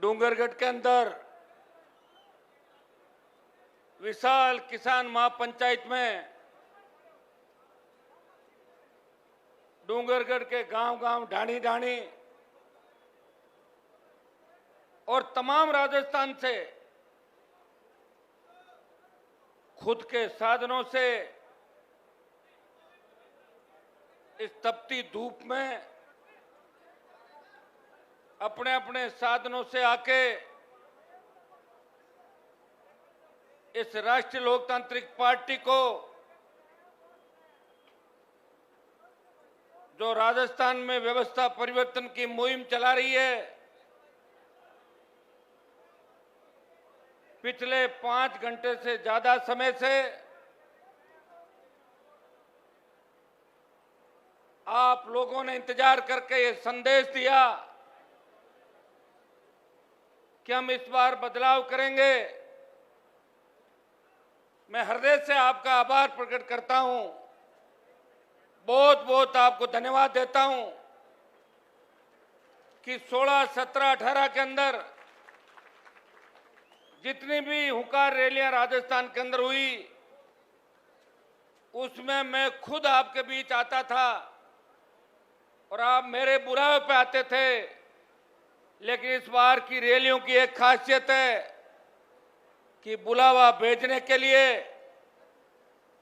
डूंगरगढ़ के अंदर विशाल किसान महापंचायत में डूंगरगढ़ के गांव-गांव, ढाणी-ढाणी और तमाम राजस्थान से खुद के साधनों से इस तपती धूप में अपने अपने साधनों से आके इस राष्ट्रीय लोकतांत्रिक पार्टी को जो राजस्थान में व्यवस्था परिवर्तन की मुहिम चला रही है, पिछले 5 घंटे से ज्यादा समय से आप लोगों ने इंतजार करके ये संदेश दिया कि हम इस बार बदलाव करेंगे। मैं हृदय से आपका आभार प्रकट करता हूं, बहुत बहुत आपको धन्यवाद देता हूं कि 16, 17, 18 के अंदर जितनी भी हुंकार रैलियां राजस्थान के अंदर हुई, उसमें मैं खुद आपके बीच आता था और आप मेरे बुलावे पे आते थे। लेकिन इस बार की रैलियों की एक खासियत है कि बुलावा भेजने के लिए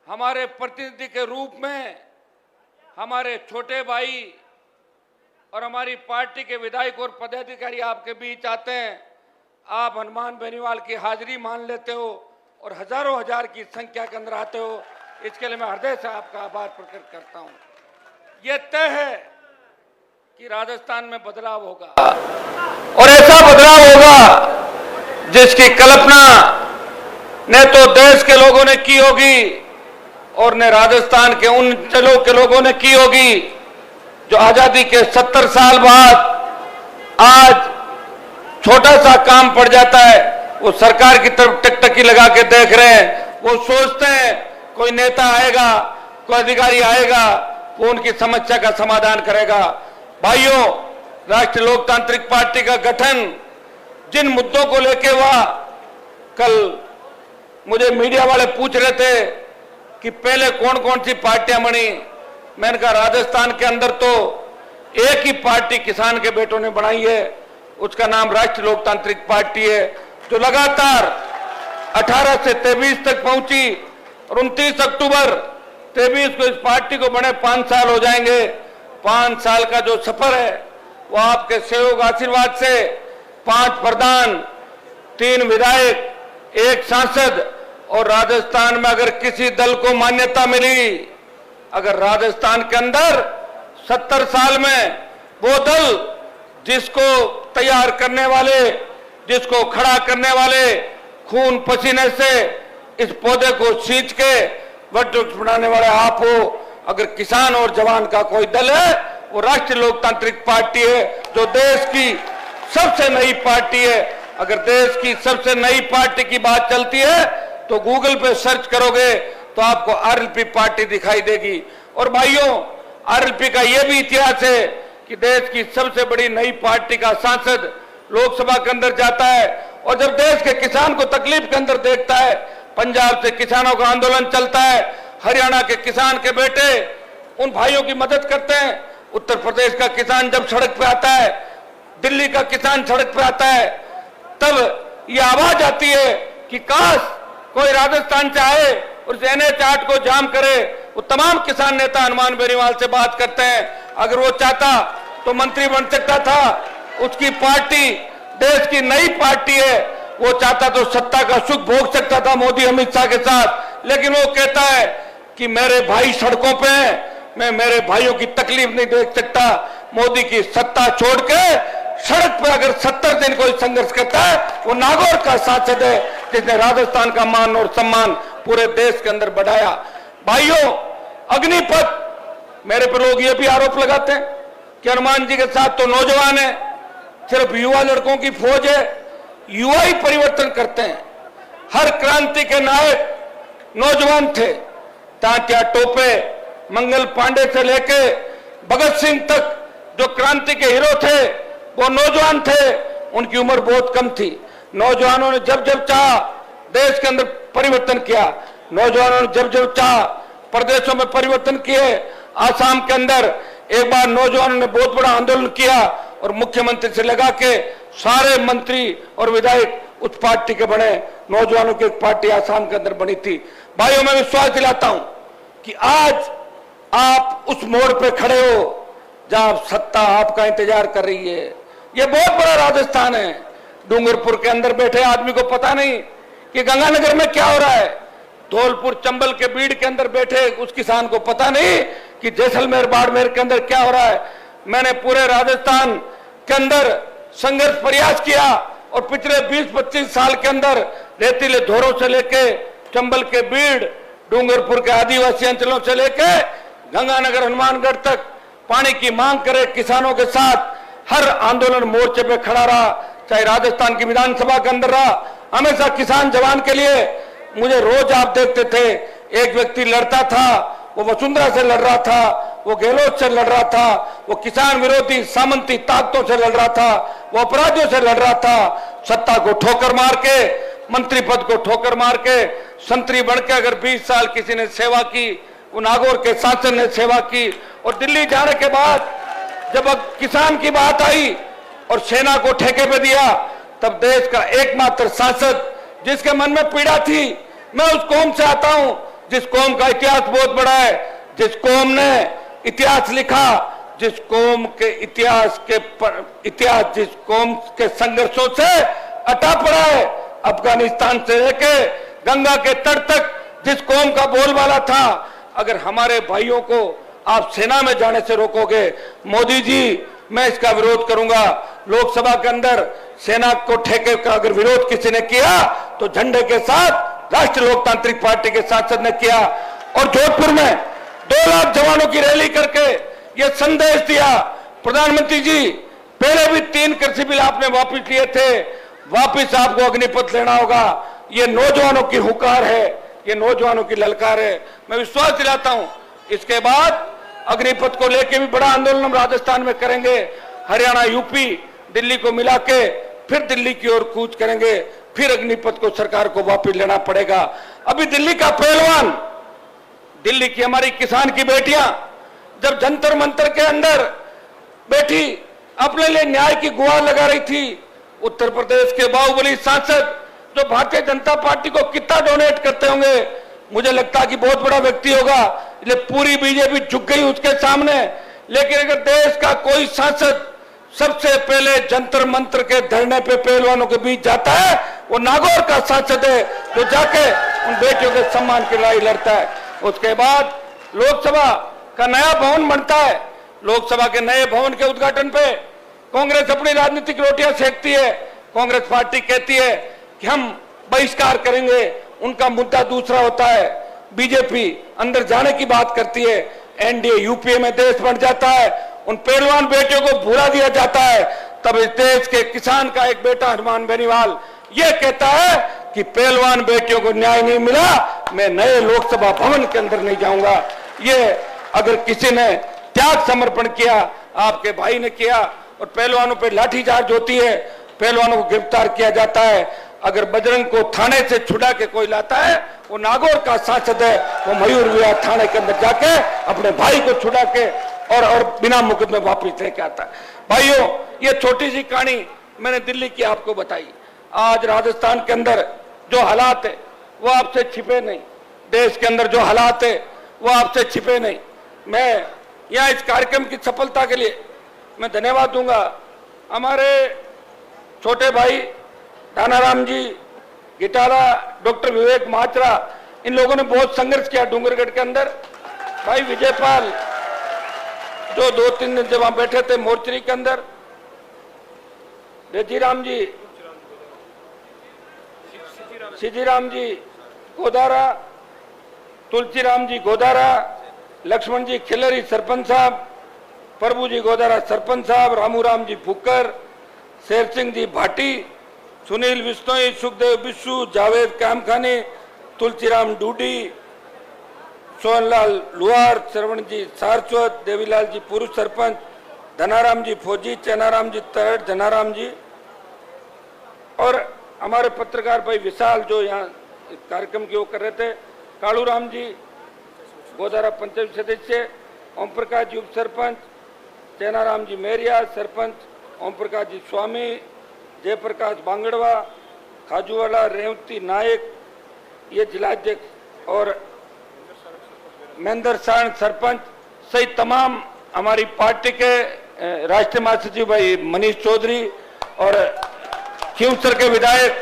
हमारे प्रतिनिधि के रूप में हमारे छोटे भाई और हमारी पार्टी के विधायक और पदाधिकारी आपके बीच आते हैं। आप हनुमान बेनीवाल की हाजिरी मान लेते हो और हजारों हजार की संख्या के अंदर आते हो। इसके लिए मैं हृदय से आपका आभार प्रकट करता हूं। यह तय है कि राजस्थान में बदलाव होगा और ऐसा बदलाव होगा जिसकी कल्पना न तो देश के लोगों ने की होगी और न राजस्थान के उन अंचलों के लोगों ने की होगी जो आजादी के 70 साल बाद आज छोटा सा काम पड़ जाता है, वो सरकार की तरफ टकटकी लगा के देख रहे हैं। वो सोचते हैं कोई नेता आएगा, कोई अधिकारी आएगा, वो उनकी समस्या का समाधान करेगा। भाइयों, राष्ट्रीय लोकतांत्रिक पार्टी का गठन जिन मुद्दों को लेके हुआ, कल मुझे मीडिया वाले पूछ रहे थे कि पहले कौन कौन सी पार्टियां बनी। मैंने कहा राजस्थान के अंदर तो एक ही पार्टी किसान के बेटों ने बनाई है, उसका नाम राष्ट्रीय लोकतांत्रिक पार्टी है, जो लगातार 18 से 23 तक पहुंची और 29 अक्टूबर 23 को इस पार्टी को बने 5 साल हो जाएंगे। 5 साल का जो सफर है वो आपके सहयोग आशीर्वाद से 5 प्रधान, 3 विधायक, 1 सांसद और राजस्थान में अगर किसी दल को मान्यता मिली, अगर राजस्थान के अंदर 70 साल में वो दल जिसको तैयार करने वाले, जिसको खड़ा करने वाले खून पसीने से इस पौधे को सींच के वृक्ष बनाने वाले आप हो, अगर किसान और जवान का कोई दल है वो राष्ट्रीय लोकतांत्रिक पार्टी है, जो देश की सबसे नई पार्टी है। अगर देश की सबसे नई पार्टी की बात चलती है तो गूगल पे सर्च करोगे तो आपको आरएलपी पार्टी दिखाई देगी। और भाइयों, आरएलपी का यह भी इतिहास है कि देश की सबसे बड़ी नई पार्टी का सांसद लोकसभा के अंदर जाता है और जब देश के किसान को तकलीफ के अंदर देखता है, पंजाब से किसानों का आंदोलन चलता है, हरियाणा के किसान के बेटे उन भाइयों की मदद करते हैं, उत्तर प्रदेश का किसान जब सड़क पे आता है, दिल्ली का किसान सड़क पे आता है, तब ये आवाज आती है कि काश कोई राजस्थान से आए और NH 8 को जाम करे। वो तमाम किसान नेता हनुमान बेनीवाल से बात करते हैं, अगर वो चाहता तो मंत्री बन सकता था, उसकी पार्टी देश की नई पार्टी है, वो चाहता तो सत्ता का सुख भोग सकता था मोदी अमित शाह के साथ। लेकिन वो कहता है कि मेरे भाई सड़कों पे हैं, मैं मेरे भाइयों की तकलीफ नहीं देख सकता। मोदी की सत्ता छोड़ के सड़क पर अगर 70 दिन कोई संघर्ष करता है, वो नागौर का सांसद है जिसने राजस्थान का मान और सम्मान पूरे देश के अंदर बढ़ाया। भाइयों, अग्निपथ, मेरे पर लोग ये भी आरोप लगाते हैं कि हनुमान जी के साथ तो नौजवान है, सिर्फ युवा लड़कों की फौज है। युवा ही परिवर्तन करते हैं। हर क्रांति के नायक नौजवान थे। तात्या टोपे, मंगल पांडे से लेके भगत सिंह तक जो क्रांति के हीरो थे वो नौजवान थे। उनकी उम्र बहुत कम थी। नौजवानों ने जब जब चाहा देश के अंदर परिवर्तन किया, नौजवानों ने जब जब चाहा प्रदेशों में परिवर्तन किए। आसाम के अंदर एक बार नौजवानों ने बहुत बड़ा आंदोलन किया और मुख्यमंत्री से लगा के सारे मंत्री और विधायक उस पार्टी के बने। नौजवानों की एक पार्टी आसाम के अंदर बनी थी। भाइयों, मैं विश्वास दिलाता हूं कि आज आप उस मोड़ पे खड़े हो जहां सत्ता आपका इंतजार कर रही है। ये बहुत बड़ा राजस्थान है। डूंगरपुर के अंदर बैठे आदमी को पता नहीं कि गंगानगर में क्या हो रहा है। धौलपुर चंबल के बीड़ के अंदर बैठे उस किसान को पता नहीं कि जैसलमेर बाड़मेर के अंदर क्या हो रहा है। मैंने पूरे राजस्थान के अंदर संघर्ष प्रयास किया और पिछले 20-25 साल के अंदर रेतीले धोरों से लेके चंबल के बीड़, डूंगरपुर के आदिवासी अंचलों से लेके गंगानगर हनुमानगढ़ तक पानी की मांग करे किसानों के साथ हर आंदोलन मोर्चे पे खड़ा रहा। चाहे राजस्थान की विधानसभा के अंदर रहा, हमेशा किसान जवान के लिए मुझे रोज आप देखते थे एक व्यक्ति लड़ता था, वो वसुंधरा से लड़ रहा था, वो गहलोत से लड़ रहा था, वो किसान विरोधी सामंती ताकतों से लड़ रहा था, वो अपराधियों से लड़ रहा था। सत्ता को ठोकर मार के, मंत्री पद को ठोकर मार के संतरी बन के अगर 20 साल किसी ने सेवा की, वो नागौर के शासन ने सेवा की। और दिल्ली जाने के बाद जब अब किसान की बात आई और सेना को ठेके पे दिया, तब देश का एकमात्र सांसद जिसके मन में पीड़ा थी, मैं उस कौम से आता हूं जिस कौम का इतिहास बहुत बड़ा है, जिस कौम ने इतिहास लिखा, जिस कौम के इतिहास जिस कौम के संघर्षों से अटा पड़ा है, अफगानिस्तान से लेके गंगा के तट तक जिस कौम का बोलबाला था। अगर हमारे भाइयों को आप सेना में जाने से रोकोगे, मोदी जी, मैं इसका विरोध करूंगा। लोकसभा के अंदर सेना को ठेके का अगर विरोध किसी ने किया तो झंडे के साथ राष्ट्रीय लोकतांत्रिक पार्टी के सांसद ने किया। और जोधपुर में 2 लाख जवानों की रैली करके यह संदेश दिया, प्रधानमंत्री जी, पहले भी 3 कृषि बिल आपने वापस लिए थे, वापस आपको अग्निपथ लेना होगा। ये नौजवानों की हुकार है, ये नौजवानों की ललकार है। मैं विश्वास दिलाता हूं इसके बाद अग्निपथ को लेकर भी बड़ा आंदोलन हम राजस्थान में करेंगे। हरियाणा, यूपी, दिल्ली को मिला के फिर दिल्ली की ओर कूच करेंगे, फिर अग्निपथ को सरकार को वापस लेना पड़ेगा। अभी दिल्ली का पहलवान, दिल्ली की हमारी किसान की बेटियां जब जंतर मंतर के अंदर बैठी अपने लिए न्याय की गुहार लगा रही थी, उत्तर प्रदेश के बाहुबली सांसद जो भारतीय जनता पार्टी को कितना डोनेट करते होंगे, मुझे लगता है कि बहुत बड़ा व्यक्ति होगा, इसलिए पूरी बीजेपी झुक गई उसके सामने। लेकिन अगर देश का कोई सांसद सबसे पहले जंतर मंतर के धरने पे पहलवानों के बीच जाता है, वो नागौर का सांसद है जो जाके उन बेटियों के सम्मान की लड़ाई लड़ता है। उसके बाद लोकसभा का नया भवन बनता है। लोकसभा के नए भवन के उद्घाटन पे कांग्रेस अपनी राजनीतिक रोटियां सेकती है। कांग्रेस पार्टी कहती है कि हम बहिष्कार करेंगे, उनका मुद्दा दूसरा होता है। बीजेपी अंदर जाने की बात करती है, एनडीए यूपीए में देश बन जाता है, उन पहलवान बेटियों को भुला दिया जाता है। तब इस देश के किसान का एक बेटा हनुमान बेनीवाल ये कहता है कि पहलवान बेटियों को न्याय नहीं मिला, मैं नए लोकसभा भवन के अंदर नहीं जाऊंगा। ये अगर किसी ने त्याग समर्पण किया, आपके भाई ने किया, और पहलवानों पे लाठीचार्ज होती है, पहलवानों को गिरफ्तार किया जाता है। अगर बजरंग को थाने से छुड़ा के कोई लाता है, वो नागौर का सांसद है, वो मयूर विहार थाने के अंदर जाके अपने भाई को छुड़ा के और बिना मुकदमे वापिस लेके आता है। भाइयों, ये छोटी सी कहानी मैंने दिल्ली की आपको बताई। आज राजस्थान के अंदर जो हालात है वो आपसे छिपे नहीं, देश के अंदर जो हालात है वो आपसे छिपे नहीं। मैं यहाँ इस कार्यक्रम की सफलता के लिए मैं धन्यवाद दूंगा हमारे छोटे भाई दानाराम जी गिटारा, डॉक्टर विवेक महात्रा, इन लोगों ने बहुत संघर्ष किया डूंगरगढ़ के अंदर। भाई विजयपाल जो 2-3 दिन से वहां बैठे थे मोर्चरी के अंदर, रेजीराम जी, सिजीराम जी गोदारा, तुलसीराम जी गोदारा, लक्ष्मण जी खिलरी सरपंच साहब, प्रभु जी गोदारा सरपंच साहब, रामूराम जी फुक्कर, शेर सिंह जी भाटी, सुनील बिश्नोई, सुखदेव बिश्नू, जावेद कामखानी, तुलसीराम डूडी, सोहनलाल लुहार, श्रवण जी सारस्वत, देवीलाल जी पुरुष सरपंच, धनाराम जी फौजी, चेनाराम जी तरड़, धनाराम जी हमारे पत्रकार भाई विशाल जो यहाँ इस कार्यक्रम की वो कर रहे थे, कालू राम जी गोदारा पंचायत सदस्य, ओम प्रकाश जी उप सरपंच, चैनाराम जी मेरिया सरपंच, ओम प्रकाश जी स्वामी, जयप्रकाश बांगड़वा, खाजूवाला, रेवती नायक ये जिलाध्यक्ष और महेंद्र सारण सरपंच सहित तमाम हमारी पार्टी के राष्ट्रीय महासचिव भाई मनीष चौधरी और खींवसर के विधायक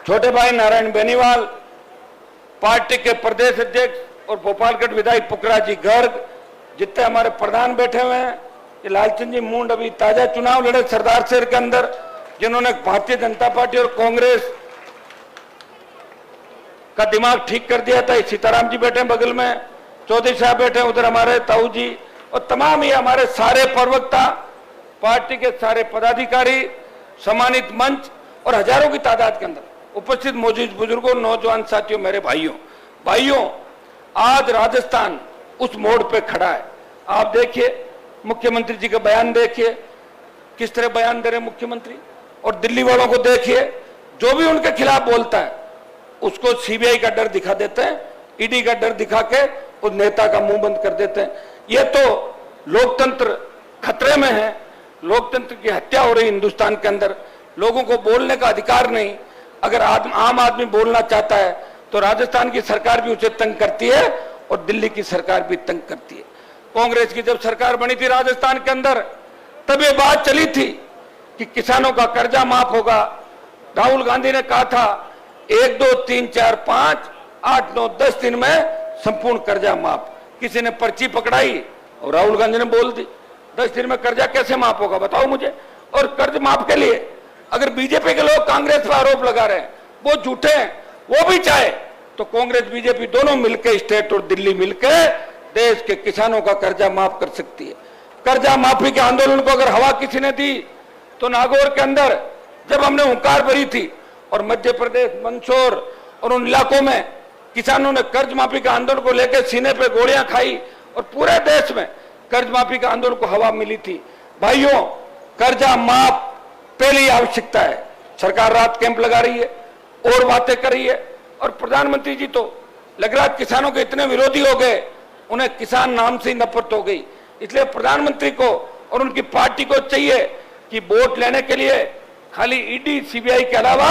छोटे भाई नारायण बेनीवाल, पार्टी के प्रदेश अध्यक्ष और भोपालगढ़ विधायक पुखराज जी गर्ग, जितने हमारे प्रधान बैठे हुए हैं, ये लालचंद जी मुंड अभी ताजा चुनाव लड़े सरदार शहर के अंदर, जिन्होंने भारतीय जनता पार्टी और कांग्रेस का दिमाग ठीक कर दिया था। सीताराम जी बैठे बगल में, चौधरी साहब बैठे उधर हमारे ताऊ जी, और तमाम ये हमारे सारे प्रवक्ता, पार्टी के सारे पदाधिकारी, सम्मानित मंच और हजारों की तादाद के अंदर उपस्थित मौजूद बुजुर्गों, नौजवान साथियों, मेरे भाइयों, आज राजस्थान उस मोड़ पे खड़ा है। आप देखिए मुख्यमंत्री जी का बयान देखिए, किस तरह बयान दे रहे मुख्यमंत्री, और दिल्ली वालों को देखिए, जो भी उनके खिलाफ बोलता है उसको सीबीआई का डर दिखा देते हैं, ईडी का डर दिखा के उस नेता का मुंह बंद कर देते हैं। ये तो लोकतंत्र खतरे में है, लोकतंत्र की हत्या हो रही हिंदुस्तान के अंदर, लोगों को बोलने का अधिकार नहीं। अगर आम आदमी बोलना चाहता है तो राजस्थान की सरकार भी उसे तंग करती है और दिल्ली की सरकार भी तंग करती है। कांग्रेस की जब सरकार बनी थी राजस्थान के अंदर, तब ये बात चली थी कि किसानों का कर्जा माफ होगा। राहुल गांधी ने कहा था 1, 2, 3, 4, 5, 8, 9, 10 दिन में संपूर्ण कर्जा माफ। किसी ने पर्ची पकड़ाई और राहुल गांधी ने बोल दी 10 दिन में कर्जा कैसे माफ होगा, बताओ मुझे। और कर्ज माफ के लिए अगर बीजेपी के लोग कांग्रेस पर आरोप लगा रहे हैं वो झूठे हैं, वो भी चाहे तो कांग्रेस बीजेपी दोनों मिलकर, स्टेट और दिल्ली मिलकर देश के किसानों का कर्जा माफ कर सकती है। कर्जा माफी के आंदोलन को अगर हवा किसी ने दी तो नागौर के अंदर जब हमने हुंकार भरी थी और मध्य प्रदेश, मंदसौर और उन इलाकों में किसानों ने कर्ज माफी के आंदोलन को लेकर सीने पे गोलियां खाई और पूरे देश में कर्ज माफी के आंदोलन को हवा मिली थी। भाइयों, कर्जा माफ पहली आवश्यकता है। सरकार रात कैंप लगा रही है और बातें कर रही है, और प्रधानमंत्री जी तो लग रहा है किसानों के इतने विरोधी हो गए, उन्हें किसान नाम से ही नफरत हो गई। इसलिए प्रधानमंत्री को और उनकी पार्टी को चाहिए कि वोट लेने के लिए खाली ईडी, सीबीआई के अलावा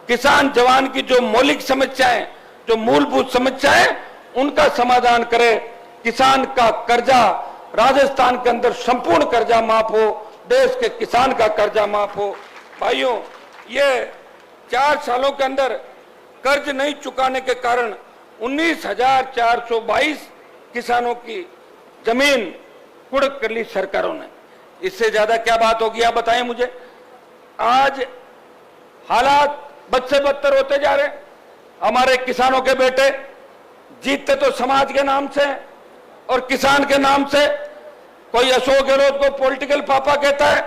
किसान जवान की जो मौलिक समस्याएं, जो मूलभूत समस्याएं, उनका समाधान करे। किसान का कर्जा राजस्थान के अंदर संपूर्ण कर्जा माफ हो, देश के किसान का कर्जा माफ हो। भाइयों, ये 4 सालों के अंदर कर्ज नहीं चुकाने के कारण 19,422 किसानों की जमीन कुड़क कर ली सरकारों ने। इससे ज्यादा क्या बात होगी, आप बताएं मुझे। आज हालात बद से बदतर होते जा रहे हैं। हमारे किसानों के बेटे जीतते तो समाज के नाम से और किसान के नाम से। कोई अशोक गहलोत को पॉलिटिकल पापा कहता है,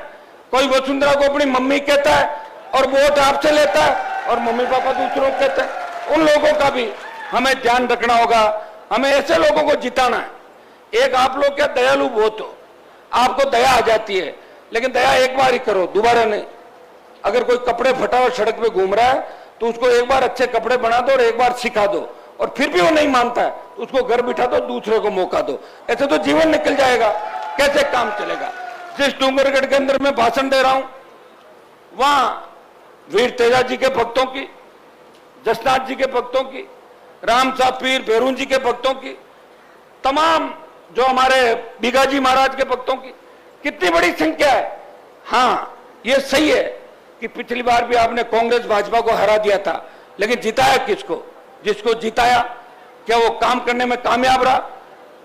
कोई वसुंधरा को अपनी मम्मी कहता है और वोट आपसे लेता है और मम्मी पापा दूसरों को कहते हैं। उन लोगों का भी हमें ध्यान रखना होगा। हमें ऐसे लोगों को जिताना है। एक आप लोग क्या दयालु बहुत हो, आपको दया आ जाती है, लेकिन दया एक बार ही करो, दोबारा नहीं। अगर कोई कपड़े फटा हुआ सड़क पे घूम रहा है तो उसको एक बार अच्छे कपड़े बना दो और एक बार सिखा दो, और फिर भी वो नहीं मानता है तो उसको घर बिठा दो, दूसरे को मौका दो। ऐसे तो जीवन निकल जाएगा, कैसे काम चलेगा। जिस डूंगरगढ़ के अंदर मैं भाषण दे रहा हूं, वहां वीर तेजा जी के भक्तों की, जसनाथ जी के भक्तों की, राम साहब पीर भैरू जी के भक्तों की, तमाम जो हमारे बीगाजी महाराज के भक्तों की कितनी बड़ी संख्या है। हाँ, ये सही है कि पिछली बार भी आपने कांग्रेस भाजपा को हरा दिया था, लेकिन जिताया किसको? जिसको जिताया क्या वो काम करने में कामयाब रहा?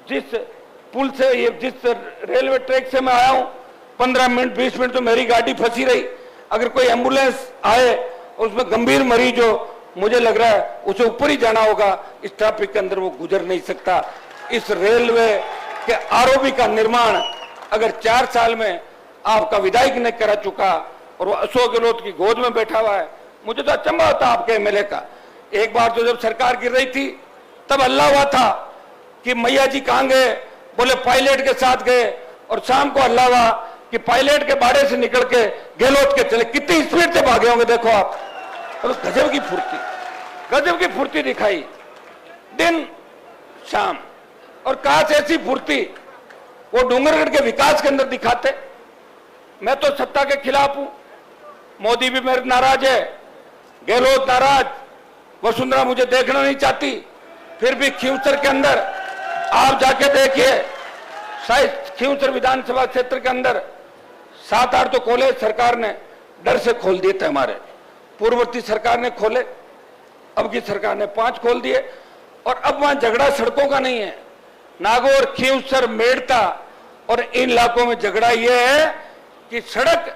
जिस पुल से, ये जिस रेलवे ट्रैक से मैं आया हूं, 15 मिनट 20 मिनट तो मेरी गाड़ी फंसी रही। अगर कोई एम्बुलेंस आए और उसमें गंभीर मरीज हो, मुझे लग रहा है उसे ऊपर ही जाना होगा, इस ट्रैफिक के अंदर वो गुजर नहीं सकता। इस रेलवे के आरओबी का निर्माण अगर 4 साल में आपका विधायक ने करा चुका और वो अशोक गहलोत की गोद में बैठा हुआ है, मुझे तो अचंभा होता आपके एमएलए का। एक बार तो जब सरकार गिर रही थी तब हल्ला हुआ था कि मैया जी कहां गए, बोले पायलट के साथ गए, और शाम को हल्ला हुआ कि पायलट के बाड़े से निकल के गहलोत के चले, कितनी स्पीड से भागे होंगे देखो आप। तो गजब की फुर्ती दिखाई दिन शाम। और काश ऐसी फुर्ती वो डूंगरगढ़ के विकास के अंदर दिखाते। मैं तो सत्ता के खिलाफ हूं, मोदी भी मेरे नाराज है, गहलोत नाराज, वसुंधरा मुझे देखना नहीं चाहती, फिर भी खींवसर के अंदर आप जाके देखिए, शायद खींवसर विधानसभा क्षेत्र के अंदर 7-8 तो कॉलेज सरकार ने डर से खोल दिए थे, हमारे पूर्ववर्ती सरकार ने खोले, अब की सरकार ने 5 खोल दिए। और अब वहां झगड़ा सड़कों का नहीं है, नागौर, खींवसर, मेड़ता और इन इलाकों में झगड़ा यह है कि सड़क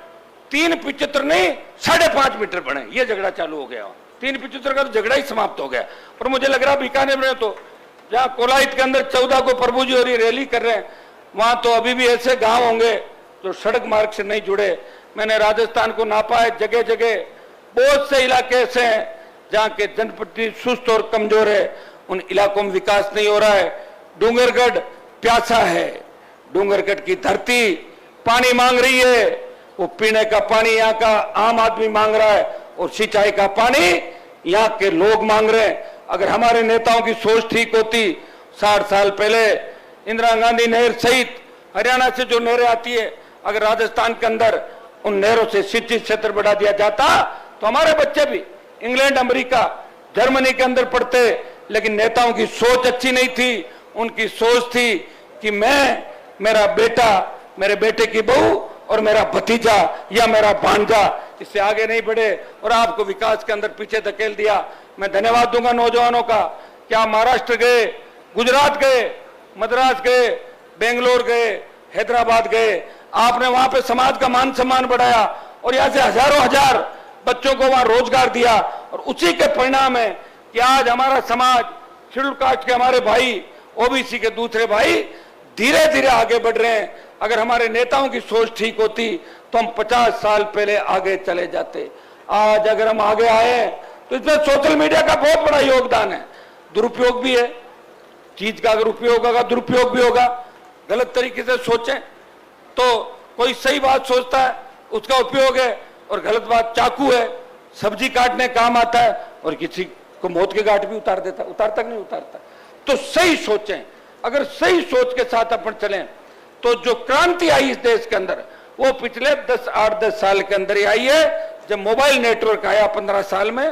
375 नहीं 5.5 मीटर बने, ये झगड़ा चालू हो गया। 375 का तो झगड़ा ही समाप्त हो गया। और मुझे लग रहा बीकानेर में तो जहां कोलाहित के अंदर 14 को प्रभु जी और रैली कर रहे हैं, वहां तो अभी भी ऐसे गांव होंगे जो सड़क मार्ग से नहीं जुड़े। मैंने राजस्थान को नापा है, जगह जगह बहुत से इलाके ऐसे हैं जहां के जनप्रतिनिधि सुस्त और कमजोर है, उन इलाकों में विकास नहीं हो रहा है। डूंगरगढ़ प्यासा है, डूंगरगढ़ की धरती पानी मांग रही है, वो पीने का पानी यहाँ का आम आदमी मांग रहा है और सिंचाई का पानी यहाँ के लोग मांग रहे हैं। अगर हमारे नेताओं की सोच ठीक होती, 60 साल पहले इंदिरा गांधी नहर सहित हरियाणा से जो नहरें आती है, अगर राजस्थान के अंदर उन नहरों से सिंचित क्षेत्र बढ़ा दिया जाता तो हमारे बच्चे भी इंग्लैंड, अमेरिका, जर्मनी के अंदर पढ़ते। लेकिन नेताओं की सोच अच्छी नहीं थी, उनकी सोच थी कि मैं, मेरा बेटा, मेरे बेटे की बहू और मेरा भतीजा या मेरा भांजा इससे आगे नहीं बढ़े और आपको विकास के अंदर पीछे धकेल दिया। मैं धन्यवाद दूंगा नौजवानों का। क्या महाराष्ट्र गए, गुजरात गए, मद्रास गए, बेंगलोर गए, हैदराबाद गए, आपने वहां पे समाज का मान सम्मान बढ़ाया और यहां से हजारों हजार बच्चों को वहां रोजगार दिया। और उसी के परिणाम है कि आज हमारा समाज, शेड्यूल कास्ट के हमारे भाई, ओबीसी के दूसरे भाई धीरे धीरे आगे बढ़ रहे हैं। अगर हमारे नेताओं की सोच ठीक होती तो हम 50 साल पहले आगे चले जाते। आज अगर हम आगे आए तो इसमें सोशल मीडिया का बहुत बड़ा योगदान है। दुरुपयोग भी है, चीज का अगर उपयोग होगा दुरुपयोग भी होगा। गलत तरीके से सोचें तो कोई सही बात सोचता है उसका उपयोग है, और गलत बात चाकू है, सब्जी काटने काम आता है और किसी को मौत के घाट भी उतार देता, उतारता नहीं उतारता। तो सही सोचें, अगर सही सोच के साथ अपन चलें तो जो क्रांति आई इस देश के अंदर वो पिछले 8-10 साल के अंदर ही आई है। जब मोबाइल नेटवर्क आया 15 साल में,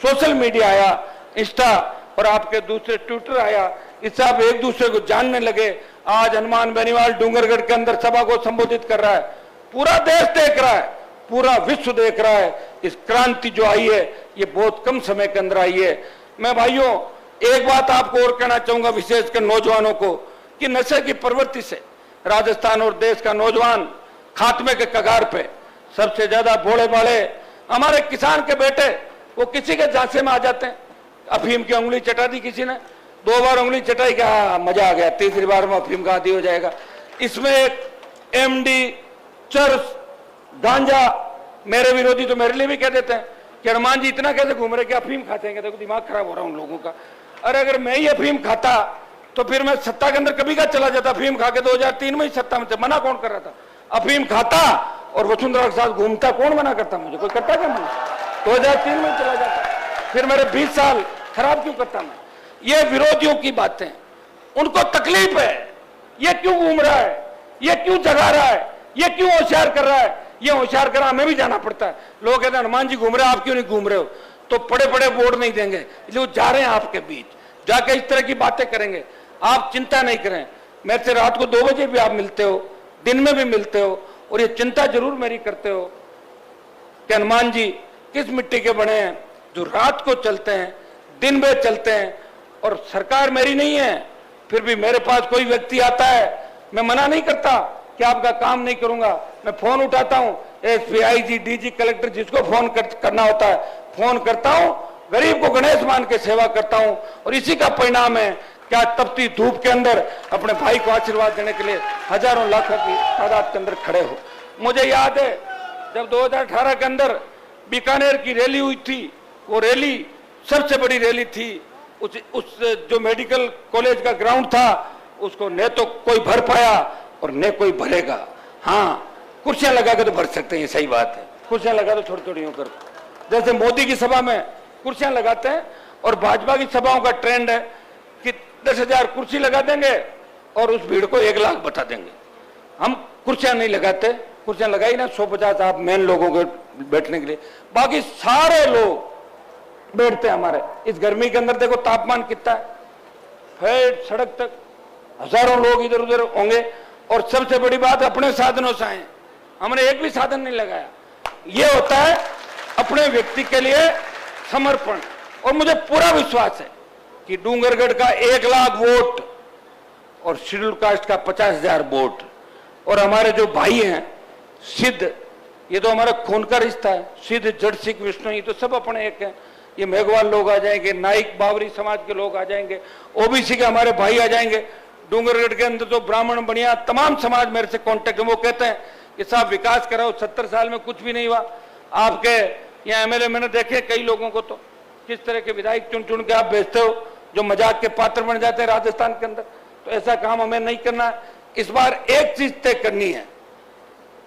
सोशल मीडिया आया, इंस्टा और आपके दूसरे ट्विटर आया, इससे आप एक दूसरे को जानने लगे। आज हनुमान बेनीवाल डूंगरगढ़ के अंदर सभा को संबोधित कर रहा है, पूरा देश देख रहा है, पूरा विश्व देख रहा है। इस क्रांति जो आई है ये बहुत कम समय के अंदर आई है। मैं भाइयों एक बात आपको और कहना चाहूंगा, विशेषकर नौजवानों को, कि नशे की प्रवृत्ति से राजस्थान और देश का नौजवान खात्मे के कगार पे। सबसे ज्यादा भोले भाले हमारे किसान के बेटे, वो किसी के झांसे में आ जाते हैं। अफीम की उंगली चटा दी किसी ने, 2 बार उंगली चटाई, क्या मजा आ गया, तीसरी बार में अफीम का आदी हो जाएगा। इसमें एक एमडी, चरस, गांजा, मेरे विरोधी तो मेरे लिए भी कह देते हैं कि हनुमान जी इतना कैसे घूम रहे कि अफीम खाते हैं, देखो दिमाग खराब हो रहा है उन लोगों का। अरे अगर मैं ही अफीम खाता तो फिर मैं सत्ता के अंदर कभी का चला जाता। अफीम खा के 2003 में ही सत्ता में थे, मना कौन कर रहा था? अफीम खाता और वसुंधरा के साथ घूमता, कौन मना करता? मुझे कोई करता क्या मना? 2003 में चला जाता, फिर मेरे 20 साल खराब क्यों करता मैं? ये विरोधियों की बातें, उनको तकलीफ है, ये क्यों घूम रहा है, ये क्यों जगा रहा है, ये क्यों होशियार कर रहा है। ये होशियार करा हमें भी जाना पड़ता है। लोग कहते हैं हनुमान जी घूम रहे, आप क्यों नहीं घूम रहे हो? तो पड़े पड़े वोट नहीं देंगे, इसलिए वो जा रहे हैं आपके बीच, जाके इस तरह की बातें करेंगे। आप चिंता नहीं करें, मेरे से रात को 2 बजे भी आप मिलते हो, दिन में भी मिलते हो, और ये चिंता जरूर मेरी करते हो कि हनुमान जी किस मिट्टी के बने हैं जो रात को चलते हैं, दिन में चलते हैं। और सरकार मेरी नहीं है, फिर भी मेरे पास कोई व्यक्ति आता है, मैं मना नहीं करता कि आपका काम नहीं करूंगा। मैं फोन उठाता हूं, एसपी, आईजी, डीजी, कलेक्टर, जिसको फोन करना होता है फोन करता हूं, गरीब को गणेश मान के सेवा करता हूं। और इसी का परिणाम है क्या तपती धूप के अंदर अपने भाई को आशीर्वाद देने के लिए हजारों लाखों की तादाद के अंदर खड़े हो। मुझे याद है जब 2018 के अंदर बीकानेर की रैली हुई थी, वो रैली सबसे बड़ी रैली थी। उस जो मेडिकल कॉलेज का ग्राउंड था उसको न तो कोई भर पाया और न कोई भरेगा। हाँ, कुर्सियां लगा के तो भर सकते हैं, सही बात है, कुर्सियां लगा दो थोड़ी थोड़ी होकर, जैसे मोदी की सभा में कुर्सियां लगाते हैं। और भाजपा की सभाओं का ट्रेंड है कि 10,000 कुर्सी लगा देंगे और उस भीड़ को 1 लाख बता देंगे। हम कुर्सियां नहीं लगाते, कुर्सियां लगाई ना 150 आप मेन लोगों के बैठने के लिए, बाकी सारे लोग बैठते हैं हमारे। इस गर्मी के अंदर देखो तापमान कितना है, फिर सड़क तक हजारों लोग इधर उधर होंगे। और सबसे बड़ी बात, अपने साधनों से आए, हमने एक भी साधन नहीं लगाया। ये होता है अपने व्यक्ति के लिए समर्पण। और मुझे पूरा विश्वास है कि डूंगरगढ़ का 1 लाख वोट और शेड्यूल कास्ट का 50,000 वोट, और हमारे जो भाई हैं सिद्ध, ये तो हमारा खून का रिश्ता है, सिद्ध जड़ सिख विष्णु, ये तो सब अपने एक हैं। ये मेघवाल लोग आ जाएंगे, नाइक बावरी समाज के लोग आ जाएंगे, ओबीसी के हमारे भाई आ जाएंगे। डूंगरगढ़ के अंदर तो ब्राह्मण बनिया तमाम समाज मेरे से कांटेक्ट है। वो कहते हैं कि साहब विकास कराओ, 70 साल में कुछ भी नहीं हुआ। आपके यहाँ एमएलए मैंने देखे कई लोगों को, तो किस तरह के विधायक चुन चुन के आप भेजते हो जो मजाक के पात्र बन जाते हैं राजस्थान के अंदर। तो ऐसा काम हमें नहीं करना है। इस बार एक चीज तय करनी है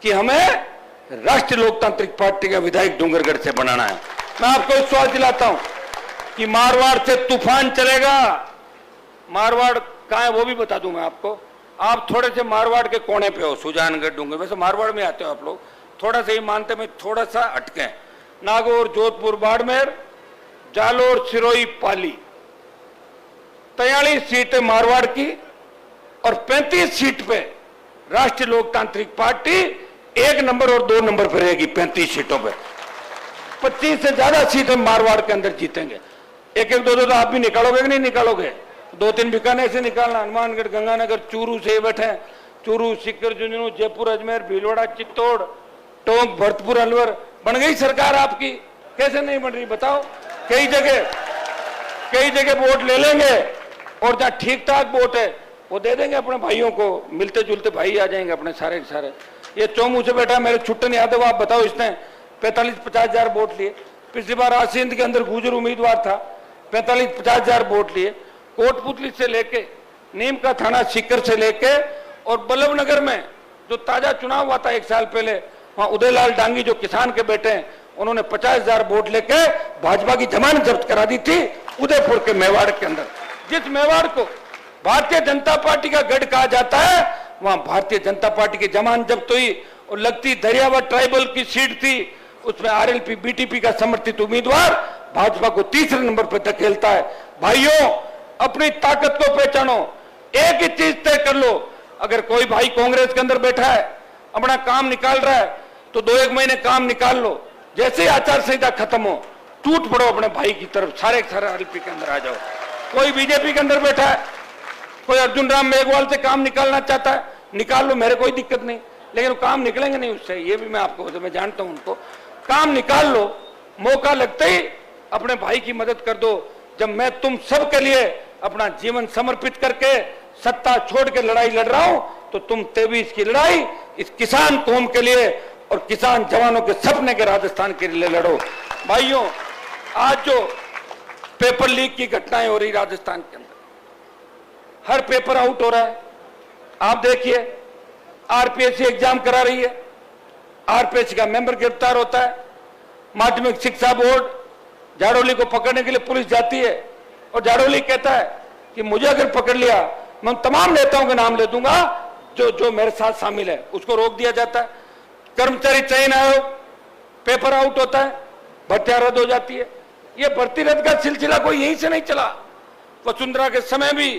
कि हमें राष्ट्रीय लोकतांत्रिक पार्टी का विधायक डूंगरगढ़ से बनाना है। मैं आपको विश्वास दिलाता हूं कि मारवाड़ से तूफान चलेगा। मारवाड़ कहाँ है वो भी बता दूं मैं आपको। आप थोड़े से मारवाड़ के कोने पे हो, सुजानगढ़ डूंगर, वैसे मारवाड़ में आते हो आप लोग, थोड़ा सा ही मानते में थोड़ा सा अटके। नागौर, जोधपुर, बाड़मेर, जालोर, सिरोही, पाली, 43 सीटें मारवाड़ की और 35 सीट पे राष्ट्रीय लोकतांत्रिक पार्टी 1 नंबर और 2 नंबर पर रहेगी। 35 सीटों पे 25 से ज्यादा सीटें मारवाड़ के अंदर जीतेंगे। एक एक दो दो तो आप भी निकालोगे कि नहीं निकालोगे? 2-3 बीकानेर से निकालना, हनुमानगढ़, गंगानगर, चूरू से बैठे, चूरू, सीकर, झुंझुनू, जयपुर, अजमेर, भीलवाड़ा, चित्तौड़, टोंक, भरतपुर, अलवर। बन गई सरकार आपकी, कैसे नहीं बन रही बताओ? कई जगह वोट ले लेंगे और जहां ठीक ठाक वोट है वो दे देंगे अपने भाइयों को। मिलते जुलते भाई आ जाएंगे अपने सारे के सारे। ये चौमू से बैठा मेरे छुट्टे नहीं आते, वो आप बताओ, इसने 45-50 हजार वोट लिए। पिछली बार आसिंद के अंदर गुजर उम्मीदवार था, 45-50 हजार वोट लिए। कोटपुतली से लेके नीम का थाना सीकर से लेके और बल्लभनगर में जो ताजा चुनाव हुआ था 1 साल पहले, वहां उदयलाल डांगी जो किसान के बेटे हैं, उन्होंने 50,000 वोट लेके भाजपा की जमानत जब्त करा दी थी उदयपुर के मेवाड़ के अंदर। जिस मेवाड़ को भारतीय जनता पार्टी का गढ़ कहा जाता है, वहां भारतीय जनता पार्टी की जमानत जब्त हुई। और लगती दरियावा ट्राइबल की सीट थी, उसमें आरएलपी बीटीपी का समर्थित उम्मीदवार भाजपा को 3रे नंबर पर धकेलता है। भाइयों, अपनी ताकत को पहचानो, एक ही चीज तय कर लो। अगर कोई भाई कांग्रेस के अंदर बैठा है, अपना काम निकाल रहा है, तो 2-1 महीने काम निकाल लो। जैसे ही आचार संहिता खत्म हो, टूट पड़ो अपने भाई की तरफ, सारे आरएलपी के अंदर आ जाओ। कोई बीजेपी के अंदर बैठा है, कोई अर्जुन राम मेघवाल से काम निकालना चाहता है, निकाल लो, मेरे कोई दिक्कत नहीं, लेकिन वो काम निकलेंगे नहीं उससे, ये भी मैं आपको, मैं जानता हूं उनको। काम निकाल लो, मौका लगते ही अपने भाई की मदद कर दो। जब मैं तुम सब के लिए अपना जीवन समर्पित करके सत्ता छोड़ के लड़ाई लड़ रहा हूं, तो तुम 23 की लड़ाई इस किसान कौम के लिए और किसान जवानों के सपने के राजस्थान के लिए लड़ो। भाइयों, आज जो पेपर लीक की घटनाएं हो रही राजस्थान के अंदर, हर पेपर आउट हो रहा है। आप देखिए, आरपीएससी एग्जाम करा रही है, आरपीएससी का मेंबर गिरफ्तार होता है। माध्यमिक शिक्षा बोर्ड जाड़ोली को पकड़ने के लिए पुलिस जाती है और जाड़ोली कहता है कि मुझे अगर पकड़ लिया, मैं तमाम नेताओं के नाम ले दूंगा जो मेरे साथ शामिल है। उसको रोक दिया जाता है। कर्मचारी चयन आयोग, पेपर आउट होता है, भर्तियां रद्द हो जाती है। ये भर्ती रद्द का सिलसिला कोई यहीं से नहीं चला। वसुंधरा के समय भी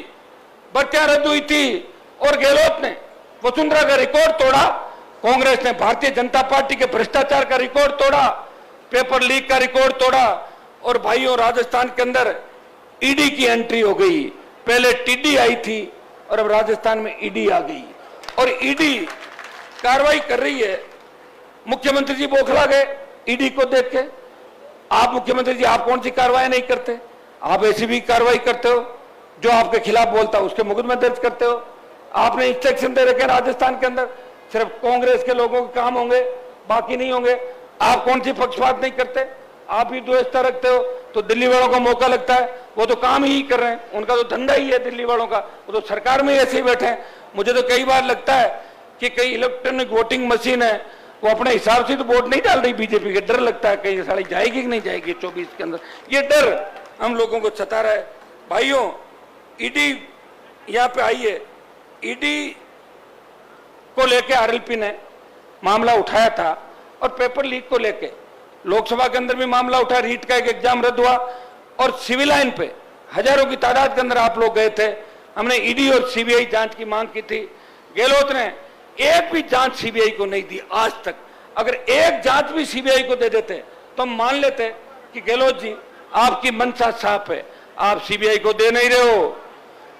भर्तियां रद्द हुई थी और गहलोत ने वसुंधरा का रिकॉर्ड तोड़ा, कांग्रेस ने भारतीय जनता पार्टी के भ्रष्टाचार का रिकॉर्ड तोड़ा, पेपर लीक का रिकॉर्ड तोड़ा। और भाइयों, राजस्थान के अंदर ईडी की एंट्री हो गई। पहले टीडी आई थी और अब राजस्थान में ईडी आ गई और ईडी कार्रवाई कर रही है। मुख्यमंत्री जी बौखला गए ईडी को देख के। आप मुख्यमंत्री जी, आप कौन सी कार्रवाई नहीं करते? आप ऐसी भी कार्रवाई करते हो, जो आपके खिलाफ बोलता है उसके मुकदमे दर्ज करते हो। आपने इंस्ट्रक्शन दे रखे राजस्थान के अंदर, सिर्फ कांग्रेस के लोगों के काम होंगे, बाकी नहीं होंगे। आप कौन सी पक्षपात नहीं करते? आप ही द्वेषता रखते हो, तो दिल्ली वालों का मौका लगता है। वो तो काम ही कर रहे हैं, उनका तो धंधा ही है दिल्ली वालों का, वो तो सरकार में ही ऐसे ही बैठे हैं। मुझे तो कई बार लगता है कि कई इलेक्ट्रॉनिक वोटिंग मशीन है, वो अपने हिसाब से तो वोट नहीं डाल रही बीजेपी के, डर लगता है कहीं साड़ी जाएगी कि नहीं जाएगी 24 के अंदर, ये डर हम लोगों को सता रहा है। भाइयों, ईडी यहाँ पे आई है, ईडी को लेके आरएलपी ने मामला उठाया था और पेपर लीक को लेके लोकसभा के अंदर भी मामला उठा, रीट का एक एग्जाम रद्द हुआ और सिविल लाइन पे हजारों की तादाद के अंदर आप लोग गए थे। हमने ईडी और सीबीआई जांच की मांग की थी। गहलोत ने एक भी जांच सीबीआई को नहीं दी आज तक। अगर एक जांच भी सीबीआई को दे देते तो हम मान लेते कि गहलोत जी आपकी मंशा साफ है, आप सीबीआई को दे नहीं रहे हो।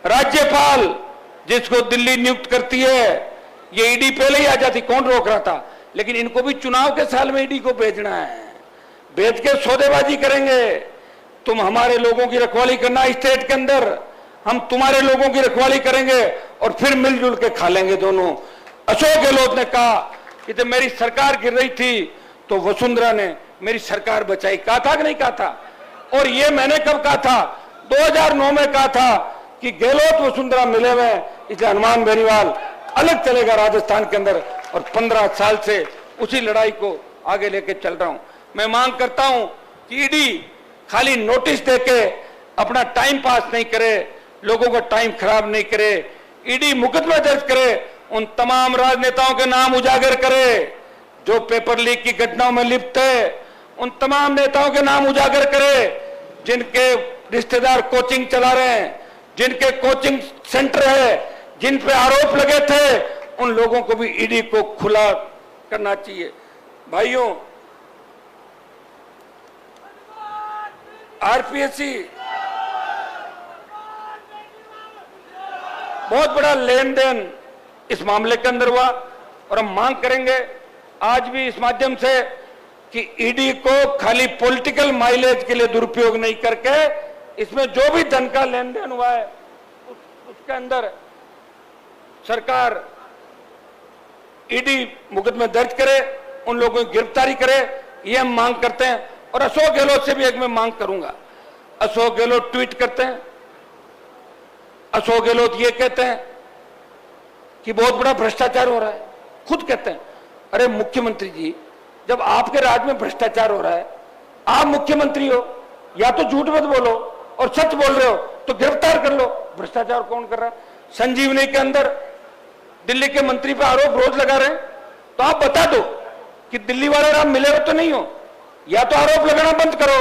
राज्यपाल जिसको दिल्ली नियुक्त करती है, ये ईडी पहले ही आ जाती, कौन रोक रहा था, लेकिन इनको भी चुनाव के साल में ईडी को भेजना है, भेज के सौदेबाजी करेंगे। तुम हमारे लोगों की रखवाली करना स्टेट के अंदर, हम तुम्हारे लोगों की रखवाली करेंगे और फिर मिलजुल के खा लेंगे दोनों। अशोक गहलोत ने कहा कि जब मेरी सरकार गिर रही थी तो वसुंधरा ने मेरी सरकार बचाई, कहा था कि नहीं कहा था? और ये मैंने कब कहा था? 2009 में कहा था कि गहलोत वसुंधरा मिले हुए, इसलिए हनुमान बेनीवाल अलग चलेगा राजस्थान के अंदर, और 15 साल से उसी लड़ाई को आगे लेके चल रहा हूं। मैं मांग करता हूं कि ईडी खाली नोटिस देके अपना टाइम पास नहीं करे, लोगों का टाइम खराब नहीं करे, ईडी मुकदमा दर्ज करे, उन तमाम राजनेताओं के नाम उजागर करे जो पेपर लीक की घटनाओं में लिप्त है, उन तमाम नेताओं के नाम उजागर करे जिनके रिश्तेदार कोचिंग चला रहे हैं, जिनके कोचिंग सेंटर है, जिन पे आरोप लगे थे, उन लोगों को भी ईडी को खुला करना चाहिए। भाइयों, आरपीएससी बहुत बड़ा लेन देन इस मामले के अंदर हुआ और हम मांग करेंगे आज भी इस माध्यम से कि ईडी को खाली पॉलिटिकल माइलेज के लिए दुरुपयोग नहीं करके इसमें जो भी धन का लेन देन हुआ है उसके अंदर सरकार ईडी मुकदमे दर्ज करे, उन लोगों की गिरफ्तारी करे, ये हम मांग करते हैं। और अशोक गहलोत से भी एक मैं मांग करूंगा। अशोक गहलोत ट्वीट करते हैं, अशोक गहलोत ये कहते हैं कि बहुत बड़ा भ्रष्टाचार हो रहा है, खुद कहते हैं। अरे मुख्यमंत्री जी, जब आपके राज्य में भ्रष्टाचार हो रहा है, आप मुख्यमंत्री हो, या तो झूठ मत बोलो और सच बोल रहे हो तो गिरफ्तार कर लो। भ्रष्टाचार कौन कर रहा है? संजीवनी के अंदर दिल्ली के मंत्री पे आरोप रोज लगा रहे हैं, तो आप बता दो कि दिल्ली वाले आप मिले हो तो नहीं हो, या तो आरोप लगाना बंद करो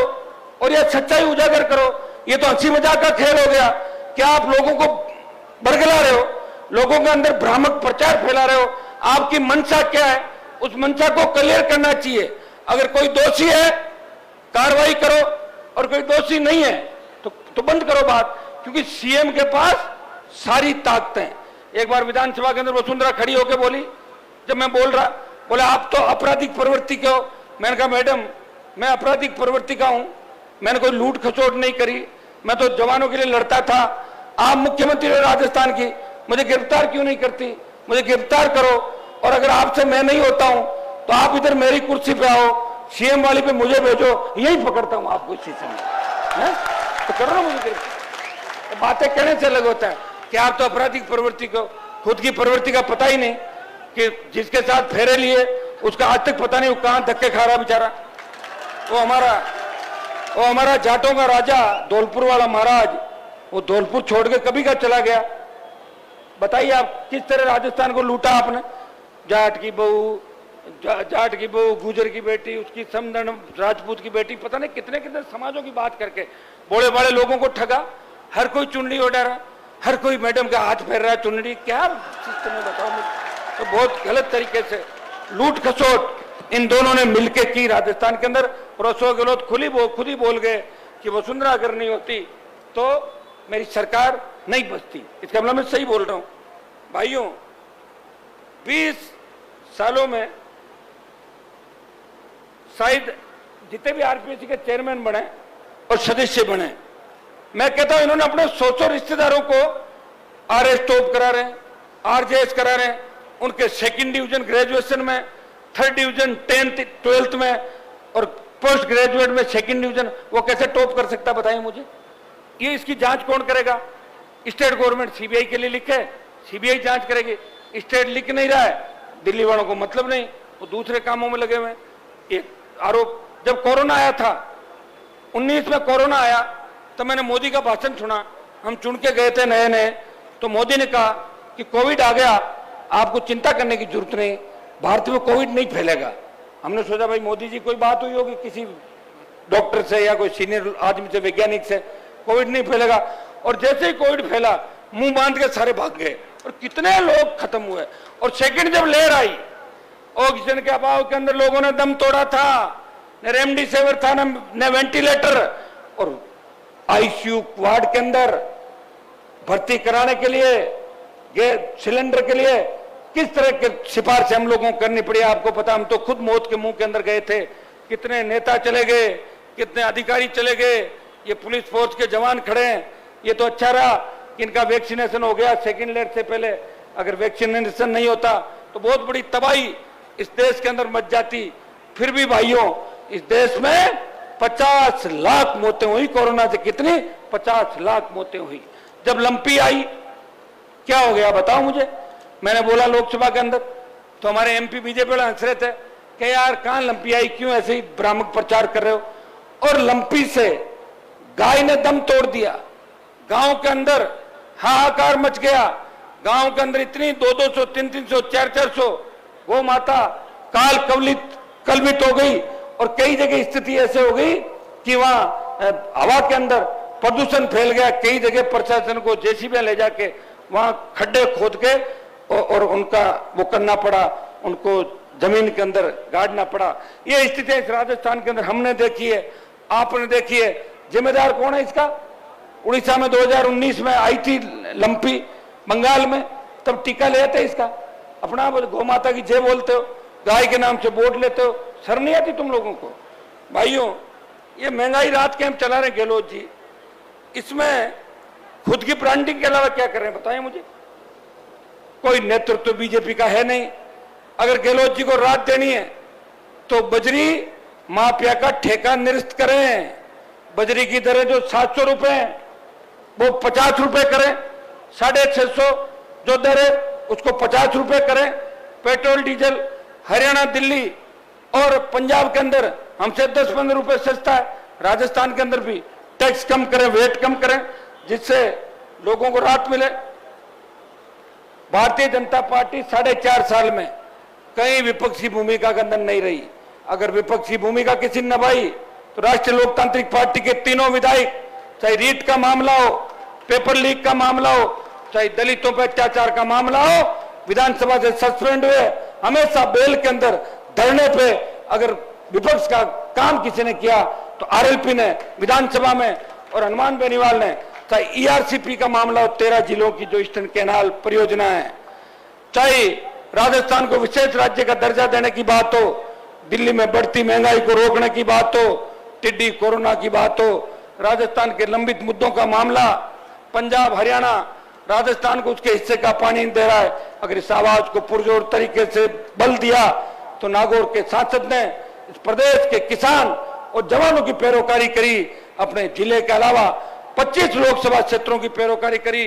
और या सच्चाई उजागर करो। ये तो हंसी मजाक का खेल हो गया। क्या आप लोगों को बरगला रहे हो, लोगों के अंदर भ्रामक प्रचार फैला रहे हो? आपकी मंशा क्या है, उस मंशा को क्लियर करना चाहिए। अगर कोई दोषी है कार्रवाई करो और कोई दोषी नहीं है तो बंद करो बात, क्योंकि सीएम के पास सारी ताकतें। एक बार विधानसभा के अंदर वसुंधरा खड़ी होकर बोली, जब मैं बोल रहा, बोले आप तो आपराधिक प्रवृत्ति के हो। मैंने कहा मैडम, मैं आपराधिक प्रवृत्ति का हूं, मैंने कोई लूट खसोट नहीं करी, मैं तो जवानों के लिए लड़ता था। आप मुख्यमंत्री हो राजस्थान की, मुझे गिरफ्तार क्यों नहीं करती? मुझे गिरफ्तार करो, और अगर आपसे मैं नहीं होता हूं तो आप इधर मेरी कुर्सी पे आओ, सीएम वाली पे मुझे भेजो, यही पकड़ता हूं आपको इसी समय, तो कर रहा हूं मुझे गिरफ्तार। तो बातें कहने से अलग होता है कि आप तो आपराधिक प्रवृत्ति को, खुद की प्रवृत्ति का पता ही नहीं कि जिसके साथ फेरे लिए उसका आज तक पता नहीं वो कहां धक्के खा रहा बेचारा। वो हमारा जाटों का राजा धौलपुर वाला महाराज, वो धौलपुर छोड़ के कभी का चला गया। बताइए आप किस तरह राजस्थान को लूटा आपने। जाट की बहू, गुजर की बेटी, उसकी समदन राजपूत की बेटी, पता नहीं कितने कितने समाजों की बात करके बड़े बड़े लोगों को ठगा। हर कोई चुनरी उड़ा रहा, हर कोई मैडम का हाथ फेर रहा है चुनरी। क्या सिस्टम है बताओ मुझे। तो बहुत गलत तरीके से लूट खसोट इन दोनों ने मिलकर की राजस्थान के अंदर। और अशोक गहलोत खुद ही बोल गए कि वसुंधरा अगर नहीं होती तो मेरी सरकार नहीं बचती। इसका मतलब मैं सही बोल रहा हूं। भाइयों, 20 सालों में शायद जितने भी आरपीएससी के चेयरमैन बने और सदस्य बने, मैं कहता हूं इन्होंने अपने 100 रिश्तेदारों को आरएस टॉप करा रहे हैं, आरजेएस करा रहे हैं। उनके 2nd डिवीजन ग्रेजुएशन में, 3rd डिवीजन 10th 12th में, और पोस्ट ग्रेजुएट में 2nd डिवीजन। वो कैसे टॉप कर सकता बताइए मुझे। ये इसकी जांच कौन करेगा? स्टेट गवर्नमेंट सीबीआई के लिए लिखे, सीबीआई जांच करेगी। स्टेट लिख नहीं रहा है, दिल्ली वालों को मतलब नहीं, वो दूसरे कामों में लगे हुए। एक आरोप, जब कोरोना आया था 19 में कोरोना आया तो मैंने मोदी का भाषण सुना, हम चुन के गए थे नए नए, तो मोदी ने कहा कि कोविड आ गया, आपको चिंता करने की जरूरत नहीं, भारत में कोविड नहीं फैलेगा। हमने सोचा भाई मोदी जी कोई बात हुई होगी किसी डॉक्टर से या कोई सीनियर आदमी से, वैज्ञानिक से, कोविड नहीं फैलेगा। और जैसे ही कोविड फैला मुंह बांध के सारे भाग गए और कितने लोग खत्म हुए। और सेकंड जब लहर आई, ऑक्सीजन के अभाव के अंदर लोगों ने दम तोड़ा था, न रेमडेसिविर था, न वेंटिलेटर, और आईसीयू वार्ड के अंदर भर्ती कराने के लिए, गैस सिलेंडर के लिए किस तरह के सिफारिश हम लोगों को करनी पड़ी आपको पता। हम तो खुद मौत के मुंह के अंदर गए थे, कितने नेता चले गए, कितने अधिकारी चले गए, ये पुलिस फोर्स के जवान खड़े हैं। ये तो अच्छा रहा कि इनका वैक्सीनेशन हो गया सेकेंड लेयर से पहले, अगर वैक्सीनेशन नहीं होता तो बहुत बड़ी तबाही इस देश के अंदर मच जाती। फिर भी भाइयों, इस देश में 50 लाख मौतें हुई कोरोना से। कितनी? 50 लाख मौतें हुई। जब लंपी आई क्या हो गया बताओ मुझे। मैंने बोला लोकसभा के अंदर, तो हमारे एमपी बीजेपी वाले हंस रहे थे कि यार कहां लंपी आई, क्यों ऐसे ही भ्रामक प्रचार कर रहे हो। और लंपी से गाय ने दम तोड़ दिया, गांव के अंदर हाहाकार मच गया। गांव के अंदर इतनी 200, 300, 400 गौ माता काल कलवित हो गई। और कई जगह स्थिति ऐसे हो गई कि वहां हवा के अंदर प्रदूषण फैल गया। कई जगह प्रशासन को जेसीबी ले जाके वहां खड्डे खोद के और उनका वो करना पड़ा, उनको जमीन के अंदर गाड़ना पड़ा। ये स्थिति इस राजस्थान के अंदर हमने देखी है, आपने देखी है। जिम्मेदार कौन है इसका? उड़ीसा में 2019 में आई थी लंपी, बंगाल में, तब टीका ले थे इसका। अपना गौ माता की जय बोलते हो, गाय के नाम से बोर्ड लेते हो, शर्म नहीं आती तुम लोगों को? भाइयों, ये महंगाई रात के हम चला रहे गहलोत जी, इसमें खुद की ब्रांडिंग के अलावा क्या कर रहे हैं बताएं मुझे। कोई नेतृत्व बीजेपी का है नहीं। अगर गहलोत जी को राहत देनी है तो बजरी माफिया का ठेका निरस्त करें। बजरी की दरें जो 700 रुपए वो 50 रुपए करें, 650 जो दर है उसको 50 रुपए करें। पेट्रोल डीजल हरियाणा, दिल्ली और पंजाब के अंदर हमसे 10-15 रुपए सस्ता है। राजस्थान के अंदर भी टैक्स कम करें, वेट कम करें, जिससे लोगों को राहत मिले। भारतीय जनता पार्टी 4.5 साल में कई विपक्षी भूमिका के अंदर नहीं रही। अगर विपक्षी भूमिका किसी ने निभाई तो राष्ट्रीय लोकतांत्रिक पार्टी के तीनों विधायक, चाहे रीट का मामला हो, पेपर लीक का मामला हो, चाहे दलितों पर अत्याचार का मामला हो, विधानसभा से सस्पेंड हुए, हमेशा बेल के अंदर धरने पे। अगर विपक्ष का काम किसी ने किया तो आरएलपी ने विधानसभा में, और हनुमान बेनीवाल ने, चाहे ईआरसीपी का मामला हो, 13 जिलों की जो ईस्टर्न कैनाल परियोजना है, चाहे राजस्थान को विशेष राज्य का दर्जा देने की बात हो, दिल्ली में बढ़ती महंगाई को रोकने की बात हो, टिड्डी कोरोना की बात हो, राजस्थान के लंबित मुद्दों का मामला, पंजाब हरियाणा राजस्थान को उसके हिस्से का पानी नहीं दे रहा है। अगर इस आवाज को पुरजोर तरीके से बल दिया तो नागौर के सांसद ने इस प्रदेश के किसान और जवानों की पैरोकारी करी। अपने जिले के अलावा 25 लोकसभा क्षेत्रों की पैरोकारी करी।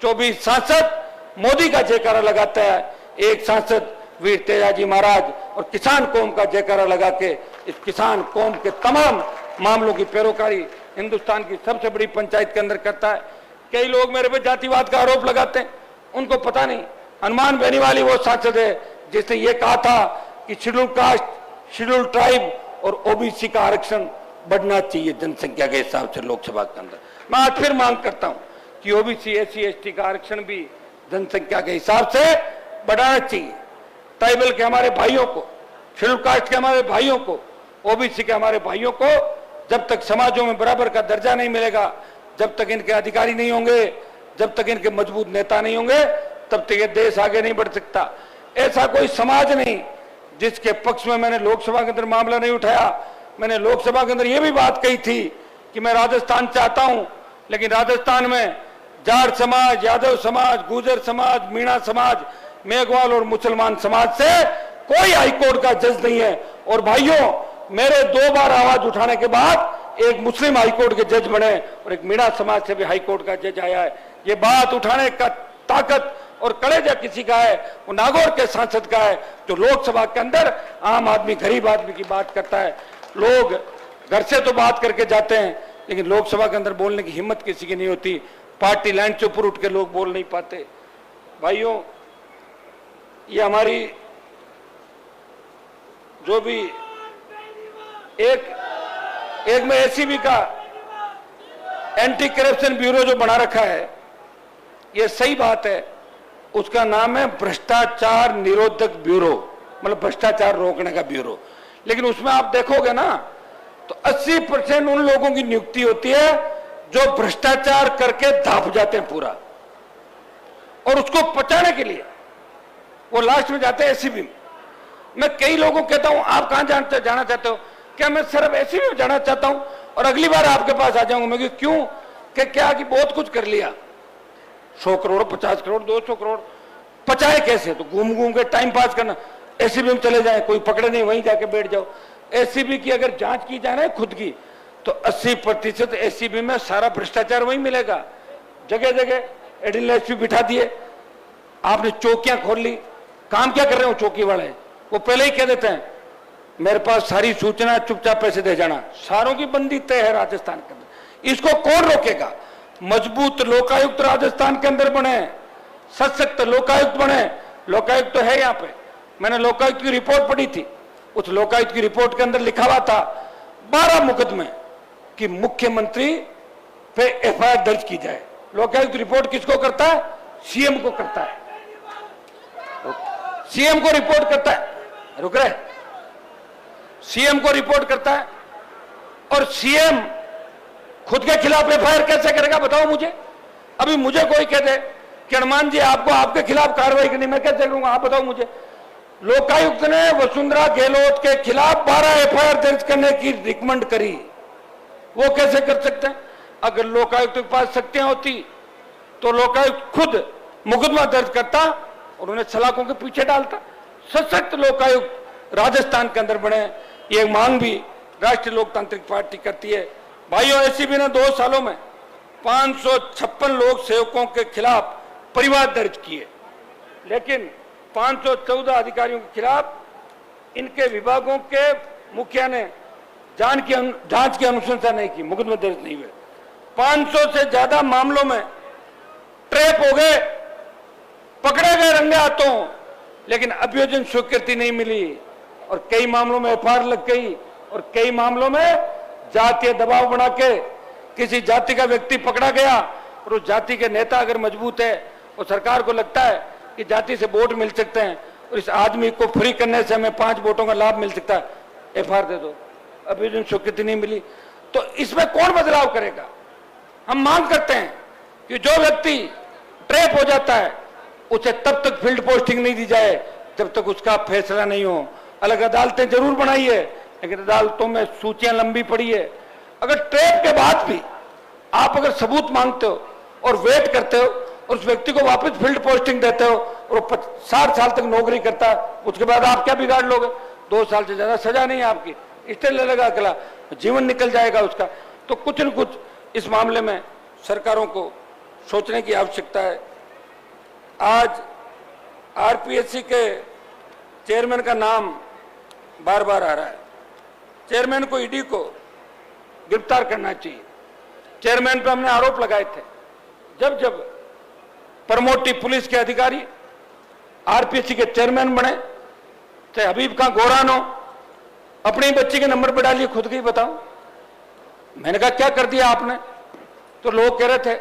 24 सांसद मोदी का जयकारा लगाता है, एक सांसद वीर तेजाजी महाराज और किसान कौम का जयकारा लगा के इस किसान कौम के तमाम मामलों की पैरोकारी हिंदुस्तान की सबसे बड़ी पंचायत के अंदर करता है। कई लोग मेरे पे जातिवाद का आरोप लगाते हैं, उनको पता नहीं हनुमान बेनीवाल वो सांसद है जिसने ये कहा था कि शेड्यूल कास्ट, शेड्यूल ट्राइब और ओबीसी का आरक्षण बढ़ना चाहिए जनसंख्या के हिसाब से लोकसभा के अंदर। मैं आज फिर मांग करता हूं कि ओबीसी, एससी, एसटी का आरक्षण भी जनसंख्या के हिसाब से बढ़ाना चाहिए। ट्राइबल के हमारे भाइयों को, शेड्यूल कास्ट के हमारे भाइयों को, ओबीसी के हमारे भाइयों को जब तक समाजों में बराबर का दर्जा नहीं मिलेगा, जब तक इनके अधिकारी नहीं होंगे, जब तक इनके मजबूत नेता नहीं होंगे, तब तक ये देश आगे नहीं बढ़ सकता। ऐसा कोई समाज नहीं जिसके पक्ष में मैंने लोकसभा के अंदर मामला नहीं उठाया। मैंने लोकसभा के अंदर यह भी बात कही थी कि मैं राजस्थान चाहता हूं, लेकिन राजस्थान में जाट समाज, यादव समाज, गुर्जर समाज, मीणा समाज, मेघवाल और मुसलमान समाज से कोई हाईकोर्ट का जज नहीं है। और भाइयों, मेरे 2 बार आवाज उठाने के बाद एक मुस्लिम हाईकोर्ट के जज बने और एक मीणा समाज से भी हाईकोर्ट का जज आया है। ये बात उठाने का ताकत और कलेजा किसी का है, वो नागौर के सांसद का है, जो लोकसभा के अंदर आम आदमी, गरीब आदमी की बात करता है। लोग घर से तो बात करके जाते हैं, लेकिन लोकसभा के अंदर बोलने की हिम्मत किसी की नहीं होती। पार्टी लाइन से ऊपर उठ के लोग बोल नहीं पाते। भाइयों, ये हमारी जो भी एक में एसीबी का एंटी करप्शन ब्यूरो जो बना रखा है, ये सही बात है, उसका नाम है भ्रष्टाचार निरोधक ब्यूरो, मतलब भ्रष्टाचार रोकने का ब्यूरो। लेकिन उसमें आप देखोगे ना तो 80% उन लोगों की नियुक्ति होती है जो भ्रष्टाचार करके धाप जाते हैं पूरा, और उसको पचाने के लिए वो लास्ट में जाते हैं एसीबी में। मैं कई लोगों को कहता हूं, आप कहां जाना चाहते हो? क्या मैं सिर्फ एसीबी में जाना चाहता हूं और अगली बार आपके पास आ जाऊंगा। मैं क्यों? क्या कि बहुत कुछ कर लिया, 100 करोड़ 50 करोड़ 200 करोड़ पचाए कैसे? तो घूम घूम के टाइम पास करना। एसीबी में चले जाए, कोई पकड़े नहीं, वहीं जाके बैठ जाओ। एसीबी की अगर जांच की जा रही है खुद की, तो 80% एसीबी में सारा भ्रष्टाचार वहीं मिलेगा। जगह जगह एडिशनल एसपी बिठा दिए, आपने चौकियां खोल ली। काम क्या कर रहे हो चौकी वाले? वो पहले ही कह देते हैं मेरे पास सारी सूचना, चुपचाप पैसे दे जाना। सारों की बंदी तय है राजस्थान के अंदर। इसको कौन रोकेगा? मजबूत लोकायुक्त राजस्थान के अंदर बने, सशक्त लोकायुक्त बने। लोकायुक्त तो है यहाँ पे, मैंने लोकायुक्त की रिपोर्ट पढ़ी थी। उस लोकायुक्त की रिपोर्ट के अंदर लिखा हुआ था 12 मुकदमे कि मुख्यमंत्री पे एफआईआर दर्ज की जाए। लोकायुक्त रिपोर्ट किसको करता है? सीएम को करता है। सीएम को रिपोर्ट करता है, रुक रहे, सीएम को रिपोर्ट करता है, और सीएम खुद के खिलाफ एफआईआर कैसे करेगा बताओ मुझे? अभी मुझे कोई कह दे कि हनुमान जी आपको आपके खिलाफ कार्रवाई करनी, मैं कैसे करूंगा? आप बताओ मुझे। लोकायुक्त ने वसुंधरा गहलोत के खिलाफ 12 एफआईआर दर्ज करने की रिकमेंड करी, वो कैसे कर सकते हैं? अगर लोकायुक्त के पास शक्तियां होती तो लोकायुक्त खुद मुकदमा दर्ज करता और उन्हें सलाखों के पीछे डालता। सशक्त लोकायुक्त राजस्थान के अंदर बने, ये मांग भी राष्ट्रीय लोकतांत्रिक पार्टी करती है। भाइयों, एसीबी ने 2 सालों में 556 लोक सेवकों के खिलाफ परिवाद दर्ज किए, लेकिन 514 अधिकारियों के खिलाफ इनके विभागों के मुखिया ने जांच की अनुशंसा नहीं की, मुकदमे दर्ज नहीं हुए। 500 से ज्यादा मामलों में ट्रैप हो गए, पकड़े गए रंगे हाथों, लेकिन अभियोजन स्वीकृति नहीं मिली, और कई मामलों में एफआईआर लग गई, और कई मामलों में जातीय दबाव बना के किसी जाति का व्यक्ति पकड़ा गया, और उस जाति के नेता अगर मजबूत है और सरकार को लगता है कि जाति से वोट मिल सकते हैं और इस आदमी को फ्री करने से हमें 5 वोटों का लाभ मिल सकता है, एफआईआर दे दो। अभियोजन स्वीकृति नहीं मिली, तो इसमें कौन बदलाव करेगा? हम मांग करते हैं कि जो व्यक्ति ट्रैप हो जाता है उसे तब तक फील्ड पोस्टिंग नहीं दी जाए जब तक उसका फैसला नहीं हो। अलग अदालतें जरूर बनाई है, लेकिन अदालतों में सूचियां लंबी पड़ी है। अगर ट्रैप के बाद भी आप अगर सबूत मांगते हो और वेट करते हो और उस व्यक्ति को वापस फील्ड पोस्टिंग देते हो और 60 साल तक नौकरी करता है, उसके बाद आप क्या बिगाड़ लोगे? 2 साल से ज्यादा सजा नहीं है आपकी, स्टे ले लेगा अकेला, जीवन निकल जाएगा उसका। तो कुछ न कुछ इस मामले में सरकारों को सोचने की आवश्यकता है। आज आरपीएससी के चेयरमैन का नाम बार बार आ रहा है। चेयरमैन को, ईडी को गिरफ्तार करना चाहिए। चेयरमैन पे हमने आरोप लगाए थे, जब जब प्रमोटिव पुलिस के अधिकारी आरपीएससी के चेयरमैन बने, चाहे हबीब खां गोरान हो, अपनी बच्ची के नंबर पर डालिए, खुद की बताओ। मैंने कहा क्या कर दिया आपने? तो लोग कह रहे थे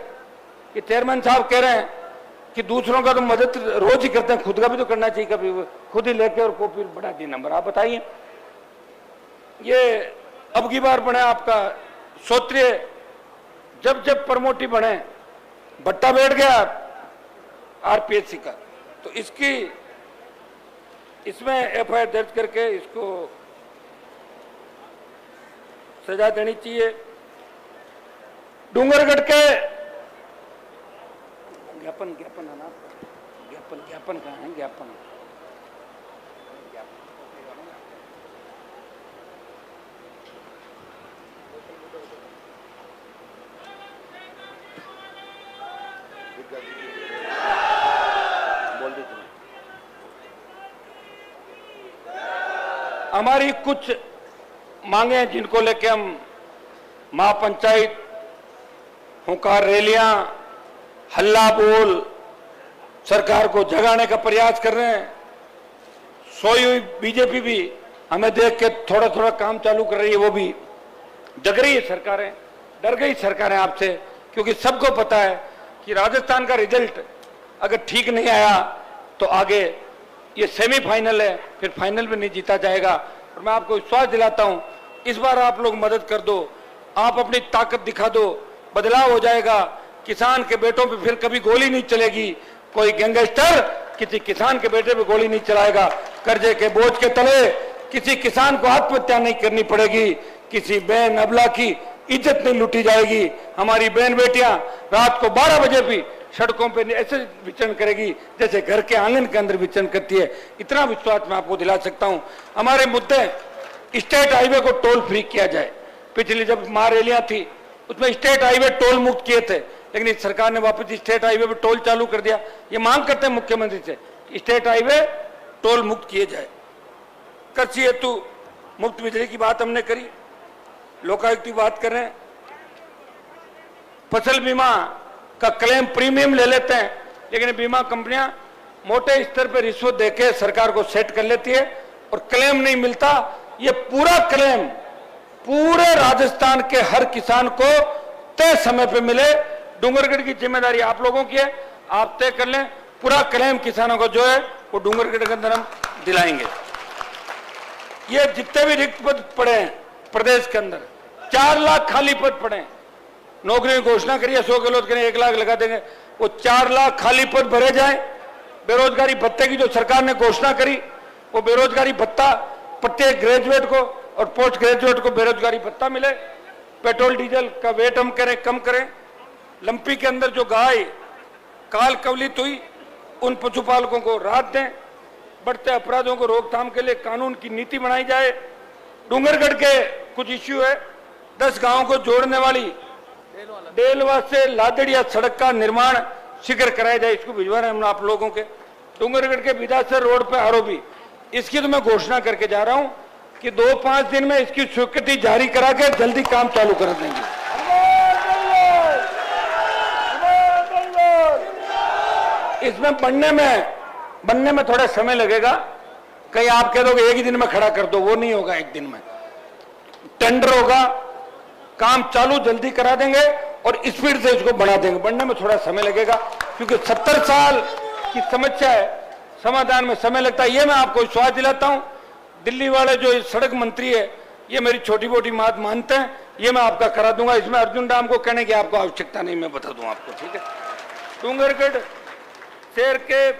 कि चेयरमैन साहब कह रहे हैं कि दूसरों का तो मदद रोज ही करते हैं, खुद का भी तो करना चाहिए कभी। खुद ही लेके और कॉपी बढ़ा दी नंबर। आप बताइए, ये अब की बार बने आपका श्रोत्रिय, जब जब प्रमोटिव बने भट्टा बैठ गया आरपीएससी का, तो इसमें एफआईआर दर्ज करके इसको सजा देनी चाहिए। डूंगरगढ़ के ज्ञापन है ना, ज्ञापन कहाँ है? ज्ञापन हमारी कुछ मांगे हैं जिनको लेके हम महापंचायत, हुंकार रैलियां, हल्ला बोल सरकार को जगाने का प्रयास कर रहे हैं। सोई हुई बीजेपी भी हमें देख के थोड़ा थोड़ा काम चालू कर रही है, वो भी जग रही है सरकारें, डर गई सरकारें आपसे, क्योंकि सबको पता है कि राजस्थान का रिजल्ट अगर ठीक नहीं आया तो आगे ये सेमीफाइनल है, फिर फाइनल में नहीं जीता जाएगा। और मैं आपको विश्वास दिलाता हूं, इस बार आप लोग मदद कर दो, आप अपनी ताकत दिखा दो, बदलाव हो जाएगा। किसान के बेटों पे फिर कभी गोली नहीं चलेगी, कोई गैंगस्टर किसी किसान के बेटे पे गोली नहीं चलाएगा, कर्जे के बोझ के तले किसी किसान को आत्महत्या नहीं करनी पड़ेगी, किसी बहन अबला की इज्जत नहीं लूटी जाएगी। हमारी बहन बेटियां रात को 12 बजे भी सड़कों पे ऐसे विचरण करेगी जैसे घर के आंगन के अंदर विचरण करती है। इतना विश्वास मैं आपको दिला सकता हूं। हमारे मुद्दे, स्टेट हाईवे को टोल फ्री किया जाए। पिछली जब महारैलियां थी उसमें स्टेट हाईवे टोल मुक्त किए थे, लेकिन इस सरकार ने वापस स्टेट हाईवे पे टोल चालू कर दिया। ये मांग करते हैं मुख्यमंत्री से कि स्टेट हाईवे टोल मुक्त किए जाए। कृषि हेतु मुफ्त बिजली की बात हमने करी, लोकायुक्त की बात कर रहे हैं। फसल बीमा का क्लेम प्रीमियम ले लेते हैं, लेकिन बीमा कंपनियां मोटे स्तर पर रिश्वत देके सरकार को सेट कर लेती है और क्लेम नहीं मिलता। ये पूरा क्लेम पूरे राजस्थान के हर किसान को तय समय पे मिले। डूंगरगढ़ की जिम्मेदारी आप लोगों की है, आप तय कर लें। पूरा क्लेम किसानों को जो है वो डूंगरगढ़ के अंदर हम दिलाएंगे। ये जितने भी रिक्त पद पड़े हैं प्रदेश के अंदर, 4 लाख खाली पद पड़े हैं। नौकरी की घोषणा करिए, 100 गहलोत करें 1 लाख लगा देंगे, वो 4 लाख खाली पद भरे जाए। बेरोजगारी भत्ते की जो सरकार ने घोषणा करी, वो बेरोजगारी भत्ता प्रत्येक ग्रेजुएट को और पोस्ट ग्रेजुएट को बेरोजगारी भत्ता मिले। पेट्रोल डीजल का वेट हम करें, कम करें। लंपी के अंदर जो गाय काल कवलित हुई उन पशुपालकों को राहत दें। बढ़ते अपराधों को रोकथाम के लिए कानून की नीति बनाई जाए। डूंगरगढ़ के कुछ इश्यू है, 10 गांवों को जोड़ने वाली डेलवा से लादड़िया सड़क का निर्माण शीघ्र कराया जाए। इसको भिजवा रहे हैं हम आप लोगों के। डूंगरगढ़ के बिदासर रोड पे आरोपी, इसकी तो मैं घोषणा करके जा रहा हूं कि 2-5 दिन में इसकी स्वीकृति जारी करा के जल्दी काम चालू कर देंगे। इसमें बनने में थोड़ा समय लगेगा। कहीं आप कह दोगे एक ही दिन में खड़ा कर दो, वो नहीं होगा। एक दिन में टेंडर होगा, काम चालू जल्दी करा देंगे और स्पीड से इसको बढ़ा देंगे। बनने में थोड़ा समय लगेगा क्योंकि 70 साल की समस्या है, समाधान में समय लगता है। ये मैं आपको विश्वास दिलाता हूं। दिल्ली वाले जो सड़क मंत्री है, ये मेरी छोटी मोटी बात मानते हैं, ये मैं आपका करा दूंगा। इसमें अर्जुन राम को कहने की आपको आवश्यकता नहीं, मैं बता दूं आपको, ठीक है। डूंगरगढ़ शहर के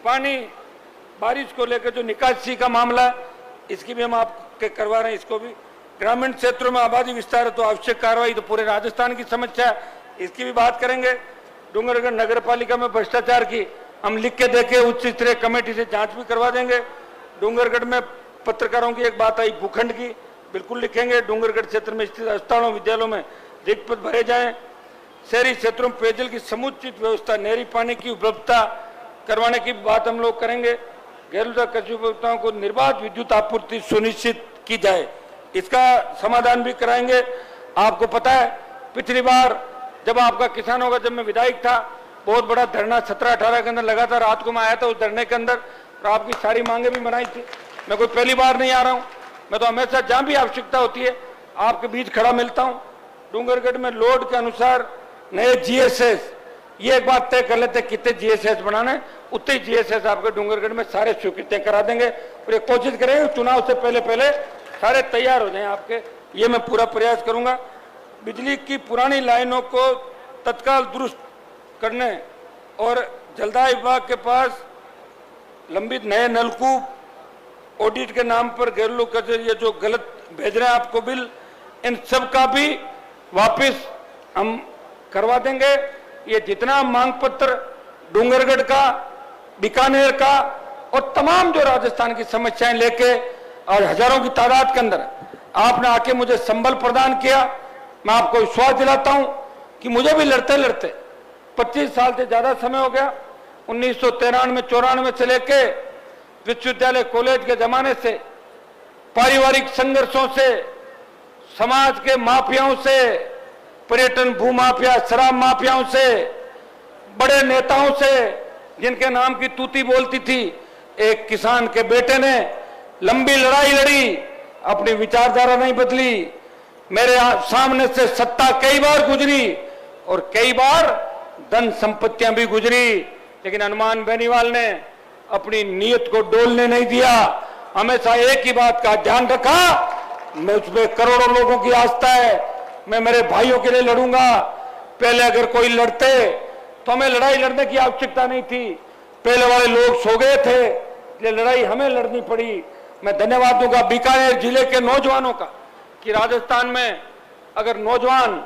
पानी बारिश को लेकर जो निकासी का मामला, इसकी भी हम आपके करवा रहे हैं। इसको भी ग्रामीण क्षेत्रों में आबादी विस्तार तो आवश्यक कार्रवाई तो पूरे राजस्थान की समस्या है, इसकी भी बात करेंगे। डूंगरगढ़ नगर पालिका में भ्रष्टाचार की हम लिख के देके उच्च स्तरीय कमेटी से जांच भी करवा देंगे। डूंगरगढ़ में पत्रकारों की एक बात आई भूखंड की, बिल्कुल लिखेंगे। डूंगरगढ़ क्षेत्र में स्थित अस्पतालों विद्यालयों में रिक्त पद भरे जाएं। शहरी क्षेत्रों में पेयजल की समुचित व्यवस्था, नहरी पानी की उपलब्धता करवाने की बात हम लोग करेंगे। गैर कृषि उपभोक्ताओं को निर्बाध विद्युत आपूर्ति सुनिश्चित की जाए, इसका समाधान भी कराएंगे। आपको पता है पिछली बार जब आपका किसानों का, जब मैं विधायक था, बहुत बड़ा धरना 17-18 के अंदर लगा था। रात को मैं आया था उस धरने के अंदर और आपकी सारी मांगे भी बनाई थी। मैं कोई पहली बार नहीं आ रहा हूं, मैं तो हमेशा जहां भी आवश्यकता होती है आपके बीच खड़ा मिलता हूं। डूंगरगढ़ में लोड के अनुसार नए जीएसएस, ये एक बात तय कर लेते कितने जीएसएस बनाने, उतने जीएसएस आपके डूंगरगढ़ में सारे स्वीकृति करा देंगे। और ये कोशिश करेंगे चुनाव से पहले सारे तैयार हो जाएं आपके, ये मैं पूरा प्रयास करूंगा। बिजली की पुरानी लाइनों को तत्काल दुरुस्त करने और जलदाय विभाग के पास लंबित नए नलकूप ऑडिट के नाम पर घरेलू कचरे, ये जो गलत भेज रहे हैं आपको बिल, इन सब का भी वापस हम करवा देंगे। ये जितना मांग पत्र डूंगरगढ़ का, बीकानेर का और तमाम जो राजस्थान की समस्याएं लेके और हजारों की तादाद के अंदर आपने आके मुझे संबल प्रदान किया, मैं आपको विश्वास दिलाता हूं कि मुझे भी लड़ते लड़ते 25 साल से ज्यादा समय हो गया। 1993-94 से लेके विश्वविद्यालय कॉलेज के जमाने से पारिवारिक संघर्षों से, समाज के माफियाओं से, पर्यटन भूमाफिया, शराब माफियाओं से, बड़े नेताओं से जिनके नाम की तूती बोलती थी, एक किसान के बेटे ने लंबी लड़ाई लड़ी, अपनी विचारधारा नहीं बदली। मेरे सामने से सत्ता कई बार गुजरी और कई बार धन संपत्तियां भी गुजरी, लेकिन हनुमान बेनीवाल ने अपनी नीयत को डोलने नहीं दिया। हमेशा एक ही बात का ध्यान रखा, मैं उसमें करोड़ों लोगों की आस्था है, मैं मेरे भाइयों के लिए लड़ूंगा। पहले अगर कोई लड़ते तो हमें लड़ाई लड़ने की आवश्यकता नहीं थी, पहले वाले लोग सो गए थे, ये लड़ाई हमें लड़नी पड़ी। मैं धन्यवाद दूंगा बीकानेर जिले के नौजवानों का कि राजस्थान में अगर नौजवान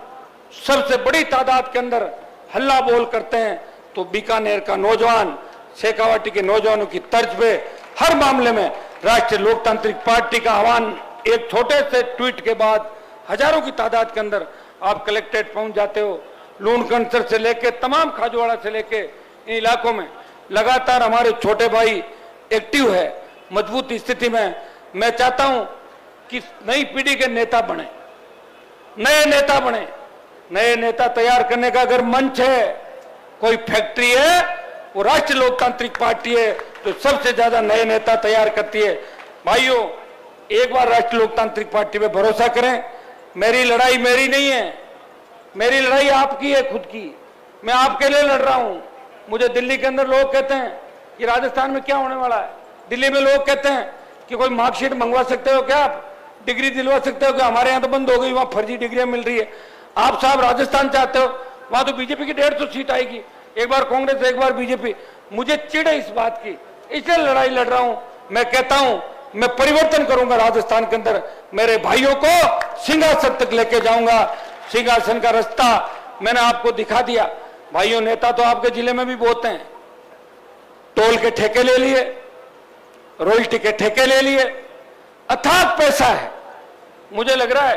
सबसे बड़ी तादाद के अंदर हल्ला बोल करते हैं तो बीकानेर का नौजवान, शेखावाटी के नौजवानों की तर्ज पे हर मामले में राष्ट्रीय लोकतांत्रिक पार्टी का आह्वान, एक छोटे से ट्वीट के बाद हजारों की तादाद के अंदर आप कलेक्ट्रेट पहुंच जाते हो। लूणकंसर से लेके तमाम खाजूवाड़ा से लेके इन इलाकों में लगातार हमारे छोटे भाई एक्टिव है, मजबूत स्थिति में। मैं चाहता हूं कि नई पीढ़ी के नेता बने, नए नेता बने। नए नेता तैयार करने का अगर मंच है, कोई फैक्ट्री है, वो राष्ट्रीय लोकतांत्रिक पार्टी है, तो सबसे ज्यादा नए नेता तैयार करती है। भाइयों, एक बार राष्ट्रीय लोकतांत्रिक पार्टी पे भरोसा करें। मेरी लड़ाई मेरी नहीं है, मेरी लड़ाई आपकी है, खुद की। मैं आपके लिए लड़ रहा हूं। मुझे दिल्ली के अंदर लोग कहते हैं कि राजस्थान में क्या होने वाला है। दिल्ली में लोग कहते हैं कि कोई मार्कशीट मंगवा सकते हो क्या, आप डिग्री दिलवा सकते हो क्या, हमारे यहाँ तो बंद हो गई, वहां फर्जी डिग्रियां मिल रही है। आप साहब राजस्थान चाहते हो, वहां तो बीजेपी की 150 सीट आएगी, एक बार कांग्रेस एक बार बीजेपी। मुझे चिढ़ है इस बात की, इसलिए लड़ाई लड़ रहा हूं। मैं कहता हूं मैं परिवर्तन करूंगा राजस्थान के अंदर, मेरे भाइयों को सिंहासन तक लेके जाऊंगा। सिंहासन का रास्ता मैंने आपको दिखा दिया। भाइयों, नेता तो आपके जिले में भी बहुत हैं, टोल के ठेके ले लिए, रॉयल्टी के ठेके ले लिए, अथाक पैसा है। मुझे लग रहा है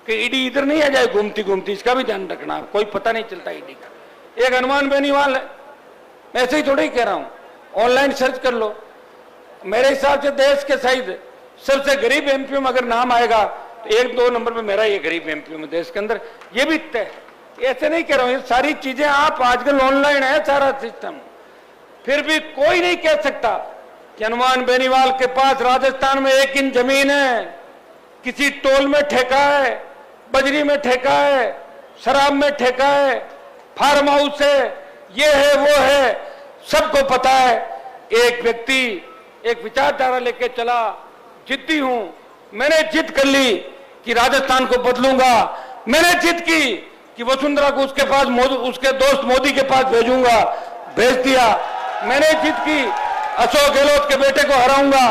कि ईडी इधर नहीं आ जाए घूमती घूमती, इसका भी ध्यान रखना, कोई पता नहीं चलता ईडी का। एक हनुमान बेनीवाल है, मैं ऐसे ही थोड़ा ही कह रहा हूं, ऑनलाइन सर्च कर लो। मेरे हिसाब से देश के शायद सबसे गरीब एमपी में अगर नाम आएगा तो 1-2 नंबर पे मेरा ये गरीब एमपी में देश के अंदर, ये भी तय। ऐसे नहीं कह रहा हूं, ये सारी चीजें आप आजकल ऑनलाइन है सारा सिस्टम, फिर भी कोई नहीं कह सकता कि हनुमान बेनीवाल के पास राजस्थान में 1 इंच जमीन है, किसी टोल में ठेका है, बजरी में ठेका है, शराब में ठेका है, फार्म हाउस है, ये है वो है, सबको पता है। एक व्यक्ति एक विचारधारा लेके चला, जिद्दी हूं, मैंने जिद कर ली कि राजस्थान को बदलूंगा। मैंने जिद की कि वसुंधरा को उसके पास, उसके दोस्त मोदी के पास भेजूंगा, भेज दिया। मैंने जिद की अशोक गहलोत के बेटे को हराऊंगा,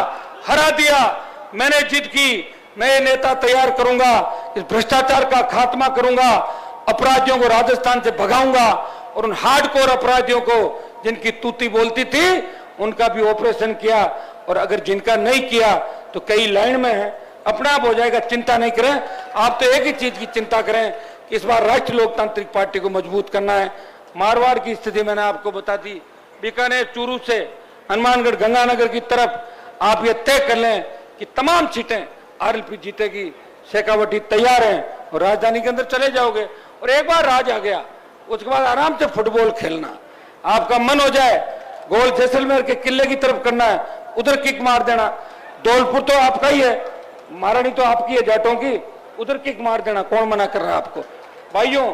हरा दिया। मैंने जिद की नए नेता तैयार करूंगा, इस भ्रष्टाचार का खात्मा करूंगा, अपराधियों को राजस्थान से भगाऊंगा और उन हार्डकोर अपराधियों को जिनकी तूती बोलती थी उनका भी ऑपरेशन किया। और अगर जिनका नहीं किया तो कई लाइन में है, अपना आप हो जाएगा, चिंता नहीं करें। आप तो एक ही चीज की चिंता करें कि इस बार राष्ट्रीय लोकतांत्रिक पार्टी को मजबूत करना है। मारवाड़ की स्थिति मैंने आपको बता दी, बीकानेर चूरू से हनुमानगढ़ गंगानगर की तरफ आप ये तय कर लें कि तमाम सीटें आरएलपी जीतेगी। शेखावाटी तैयार है और राजधानी के अंदर चले जाओगे और एक बार राज आ गया उसके बाद आराम से फुटबॉल खेलना, आपका मन हो जाए गोल जैसलमेर के किले की तरफ करना है, उधर किक मार देना। धौलपुर तो आपका ही है, महारानी तो आपकी है जाटों की, उधर किक मार देना, कौन मना कर रहा है आपको। भाइयों,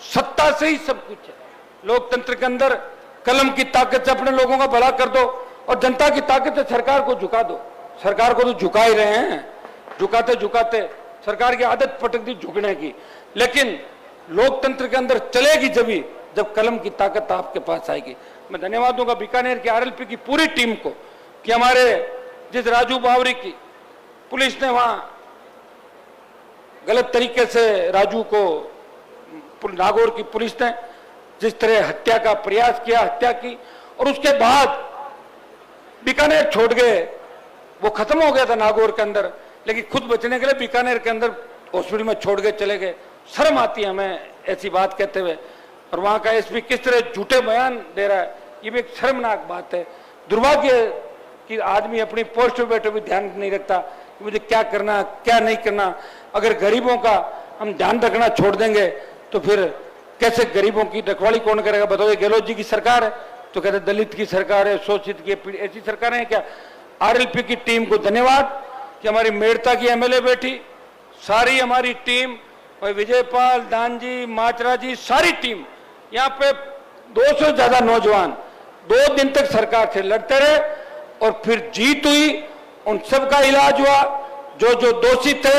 सत्ता से ही सब कुछ है। लोकतंत्र के अंदर कलम की ताकत से अपने लोगों का भला कर दो और जनता की ताकत से सरकार को झुका दो। सरकार को तो झुका ही रहे हैं, झुकाते झुकाते सरकार की आदत पटक दी झुकने की, लेकिन लोकतंत्र के अंदर चलेगी जब कलम की ताकत आपके पास आएगी। मैं धन्यवाद दूंगा बीकानेर के आरएलपी की पूरी टीम को कि हमारे जिस राजू बावरी की पुलिस ने वहां गलत तरीके से राजू को, नागौर की पुलिस ने जिस तरह हत्या का प्रयास किया, हत्या की, और उसके बाद बीकानेर छोड़ गए। वो खत्म हो गया था नागौर के अंदर, लेकिन खुद बचने के लिए बीकानेर के अंदर हॉस्पिटल में छोड़ के चले गए। शर्म आती है हमें ऐसी बात कहते हुए। और वहां का एसपी किस तरह झूठे बयान दे रहा है, ये भी एक शर्मनाक बात है। दुर्भाग्य कि आदमी अपनी पोस्ट पे बैठे भी ध्यान नहीं रखता। मुझे क्या करना क्या नहीं करना। अगर गरीबों का हम ध्यान रखना छोड़ देंगे तो फिर कैसे गरीबों की रखवाली कौन करेगा? बताओ, ये गहलोत जी की सरकार है तो कहते दलित की सरकार है, शोषित की, ऐसी सरकारें हैं क्या? आरएलपी की टीम को धन्यवाद कि हमारी मेड़ता की एमएलए बैठी, सारी हमारी टीम, विजयपाल, दानजी, माचरा जी, सारी टीम यहाँ पे 200 से ज्यादा नौजवान 2 दिन तक सरकार से लड़ते रहे और फिर जीत हुई। उन सबका इलाज हुआ जो जो दोषी थे।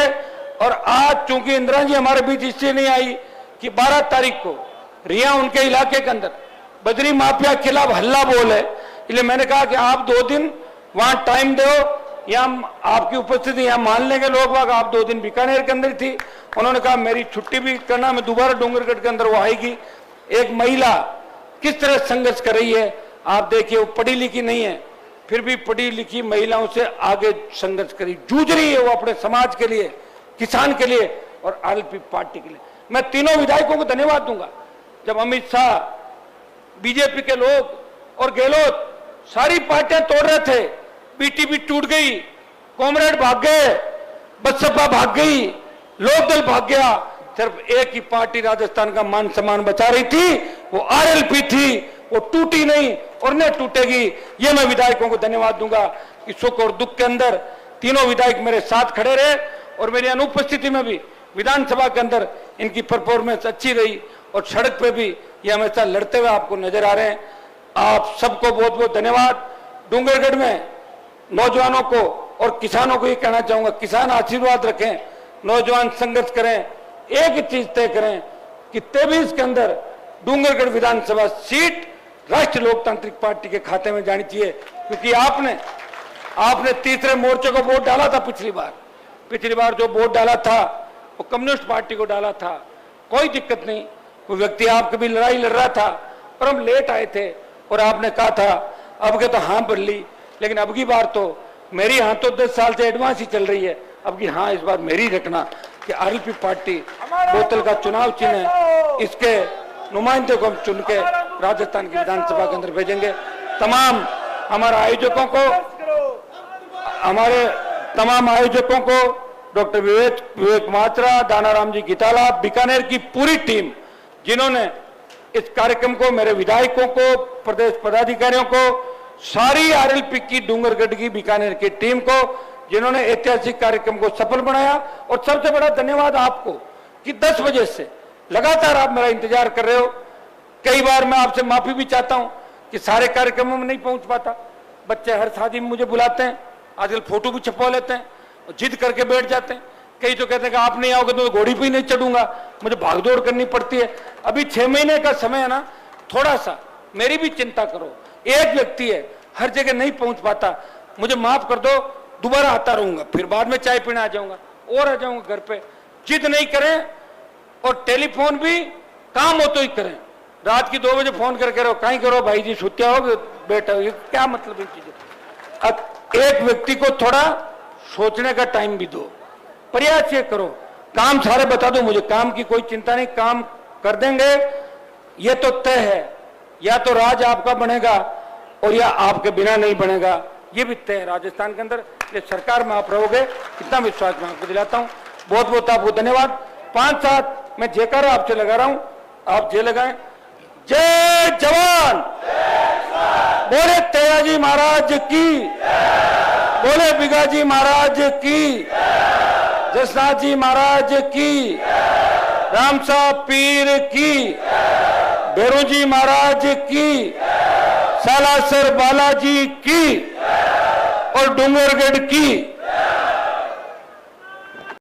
और आज चूंकि इंदिरा जी हमारे बीच इसलिए नहीं आई कि 12 तारीख को रिया उनके इलाके के अंदर बजरी माफिया के खिलाफ हल्ला बोल है, इसलिए मैंने कहा कि आप 2 दिन वहां टाइम दो, यहाँ आपकी उपस्थिति यहाँ मान लेंगे लोग बाग। आप 2 दिन बीकानेर के अंदर थी, उन्होंने कहा मेरी छुट्टी भी करना, मैं दोबारा डूंगरगढ़ के अंदर वो आएगी। एक महिला किस तरह संघर्ष कर रही है आप देखिए, वो पढ़ी लिखी नहीं है फिर भी पढ़ी लिखी महिलाओं से आगे संघर्ष करी, जूझ रही है वो अपने समाज के लिए, किसान के लिए और आरएलपी पार्टी के लिए। मैं तीनों विधायकों को धन्यवाद दूंगा। जब अमित शाह, बीजेपी के लोग और गहलोत सारी पार्टियां तोड़ रहे थे, बीटीपी टूट गई, कॉमरेड भाग गए, बसपा भाग गई, लोकदल भाग गया, सिर्फ एक ही पार्टी राजस्थान का मान सम्मान बचा रही थी, वो आरएलपी थी, वो टूटी नहीं और न टूटेगी। ये मैं विधायकों को धन्यवाद दूंगा कि सुख और दुख के अंदर तीनों विधायक मेरे साथ खड़े रहे और मेरी अनुपस्थिति में भी विधानसभा के अंदर इनकी परफॉर्मेंस अच्छी रही और सड़क पे भी ये हमेशा लड़ते हुए आपको नजर आ रहे हैं। आप सबको बहुत बहुत धन्यवाद। डूंगरगढ़ में नौजवानों को और किसानों को ये कहना चाहूंगा, किसान आशीर्वाद रखें, नौजवान संघर्ष करें, एक चीज तय करें कि 23 के अंदर डूंगरगढ़ विधानसभा सीट राष्ट्रीय लोकतांत्रिक पार्टी के खाते में जानी चाहिए, क्योंकि आपने तीसरे मोर्चे को वोट डाला था। पिछली बार जो वोट डाला था वो कम्युनिस्ट पार्टी को डाला था, कोई दिक्कत नहीं, वो व्यक्ति आपके भी लड़ाई लड़ रहा था और हम लेट आए थे और आपने कहा था अब के तो हाँ भर ली, लेकिन अब की बार तो मेरी हाँ तो 10 साल से एडवांस ही चल रही है, अब की हाँ इस बार मेरी रखना कि आरएलपी पार्टी बोतल का चुनाव चिन्ह है, इसके नुमाइंदे को हम चुन के राजस्थान की विधानसभा के अंदर भेजेंगे। तमाम हमारे आयोजकों को डॉक्टर विवेक मात्रा, दानाराम जी गिताला, बीकानेर की पूरी टीम जिन्होंने इस कार्यक्रम को, मेरे विधायकों को, प्रदेश पदाधिकारियों को, सारी आरएलपी की डूंगरगढ़ की बीकानेर की टीम को जिन्होंने ऐतिहासिक कार्यक्रम को सफल बनाया। और सबसे बड़ा धन्यवाद आपको कि 10 बजे से लगातार आप मेरा इंतजार कर रहे हो। कई बार मैं आपसे माफी भी चाहता हूं कि सारे कार्यक्रमों में नहीं पहुंच पाता, बच्चे हर शादी में मुझे बुलाते हैं, आजकल फोटो भी छपवा लेते हैं और जिद करके बैठ जाते हैं। कई तो कहते हैं कि आप नहीं आओगे तो घोड़ी पे ही नहीं चढ़ूंगा, मुझे भागदौड़ करनी पड़ती है। अभी 6 महीने का समय है ना, थोड़ा सा मेरी भी चिंता करो। एक व्यक्ति है, हर जगह नहीं पहुंच पाता, मुझे माफ कर दो, दोबारा आता रहूंगा, फिर बाद में चाय पीने आ जाऊंगा और आ जाऊंगा घर पे। जिद नहीं करें और टेलीफोन भी काम हो तो ही करें। रात की 2 बजे फोन करके रहो, कहीं करो भाई जी छुट्टिया हो बेटा, ये क्या मतलब इन चीजों। अब एक व्यक्ति को थोड़ा सोचने का टाइम भी दो, प्रयास ये करो, काम सारे बता दो मुझे, काम की कोई चिंता नहीं, काम कर देंगे, ये तो तय है। या तो राज आपका बनेगा और या आपके बिना नहीं बनेगा, ये भी तय है राजस्थान के अंदर। ये सरकार में आप रहोगे, इतना विश्वास मैं आपको दिलाता हूं। बहुत बहुत आपको धन्यवाद। 5-7 मैं जयकारा आपसे लगा रहा हूं, आप जय लगाएं। जय जवान, बोले तेयाजी महाराज की, बोले बिगाजी महाराज की, जसनाथ जी महाराज की, राम साहब पीर की, भैरू जी महाराज की, सालासर बालाजी की और डूंगरगढ़ की।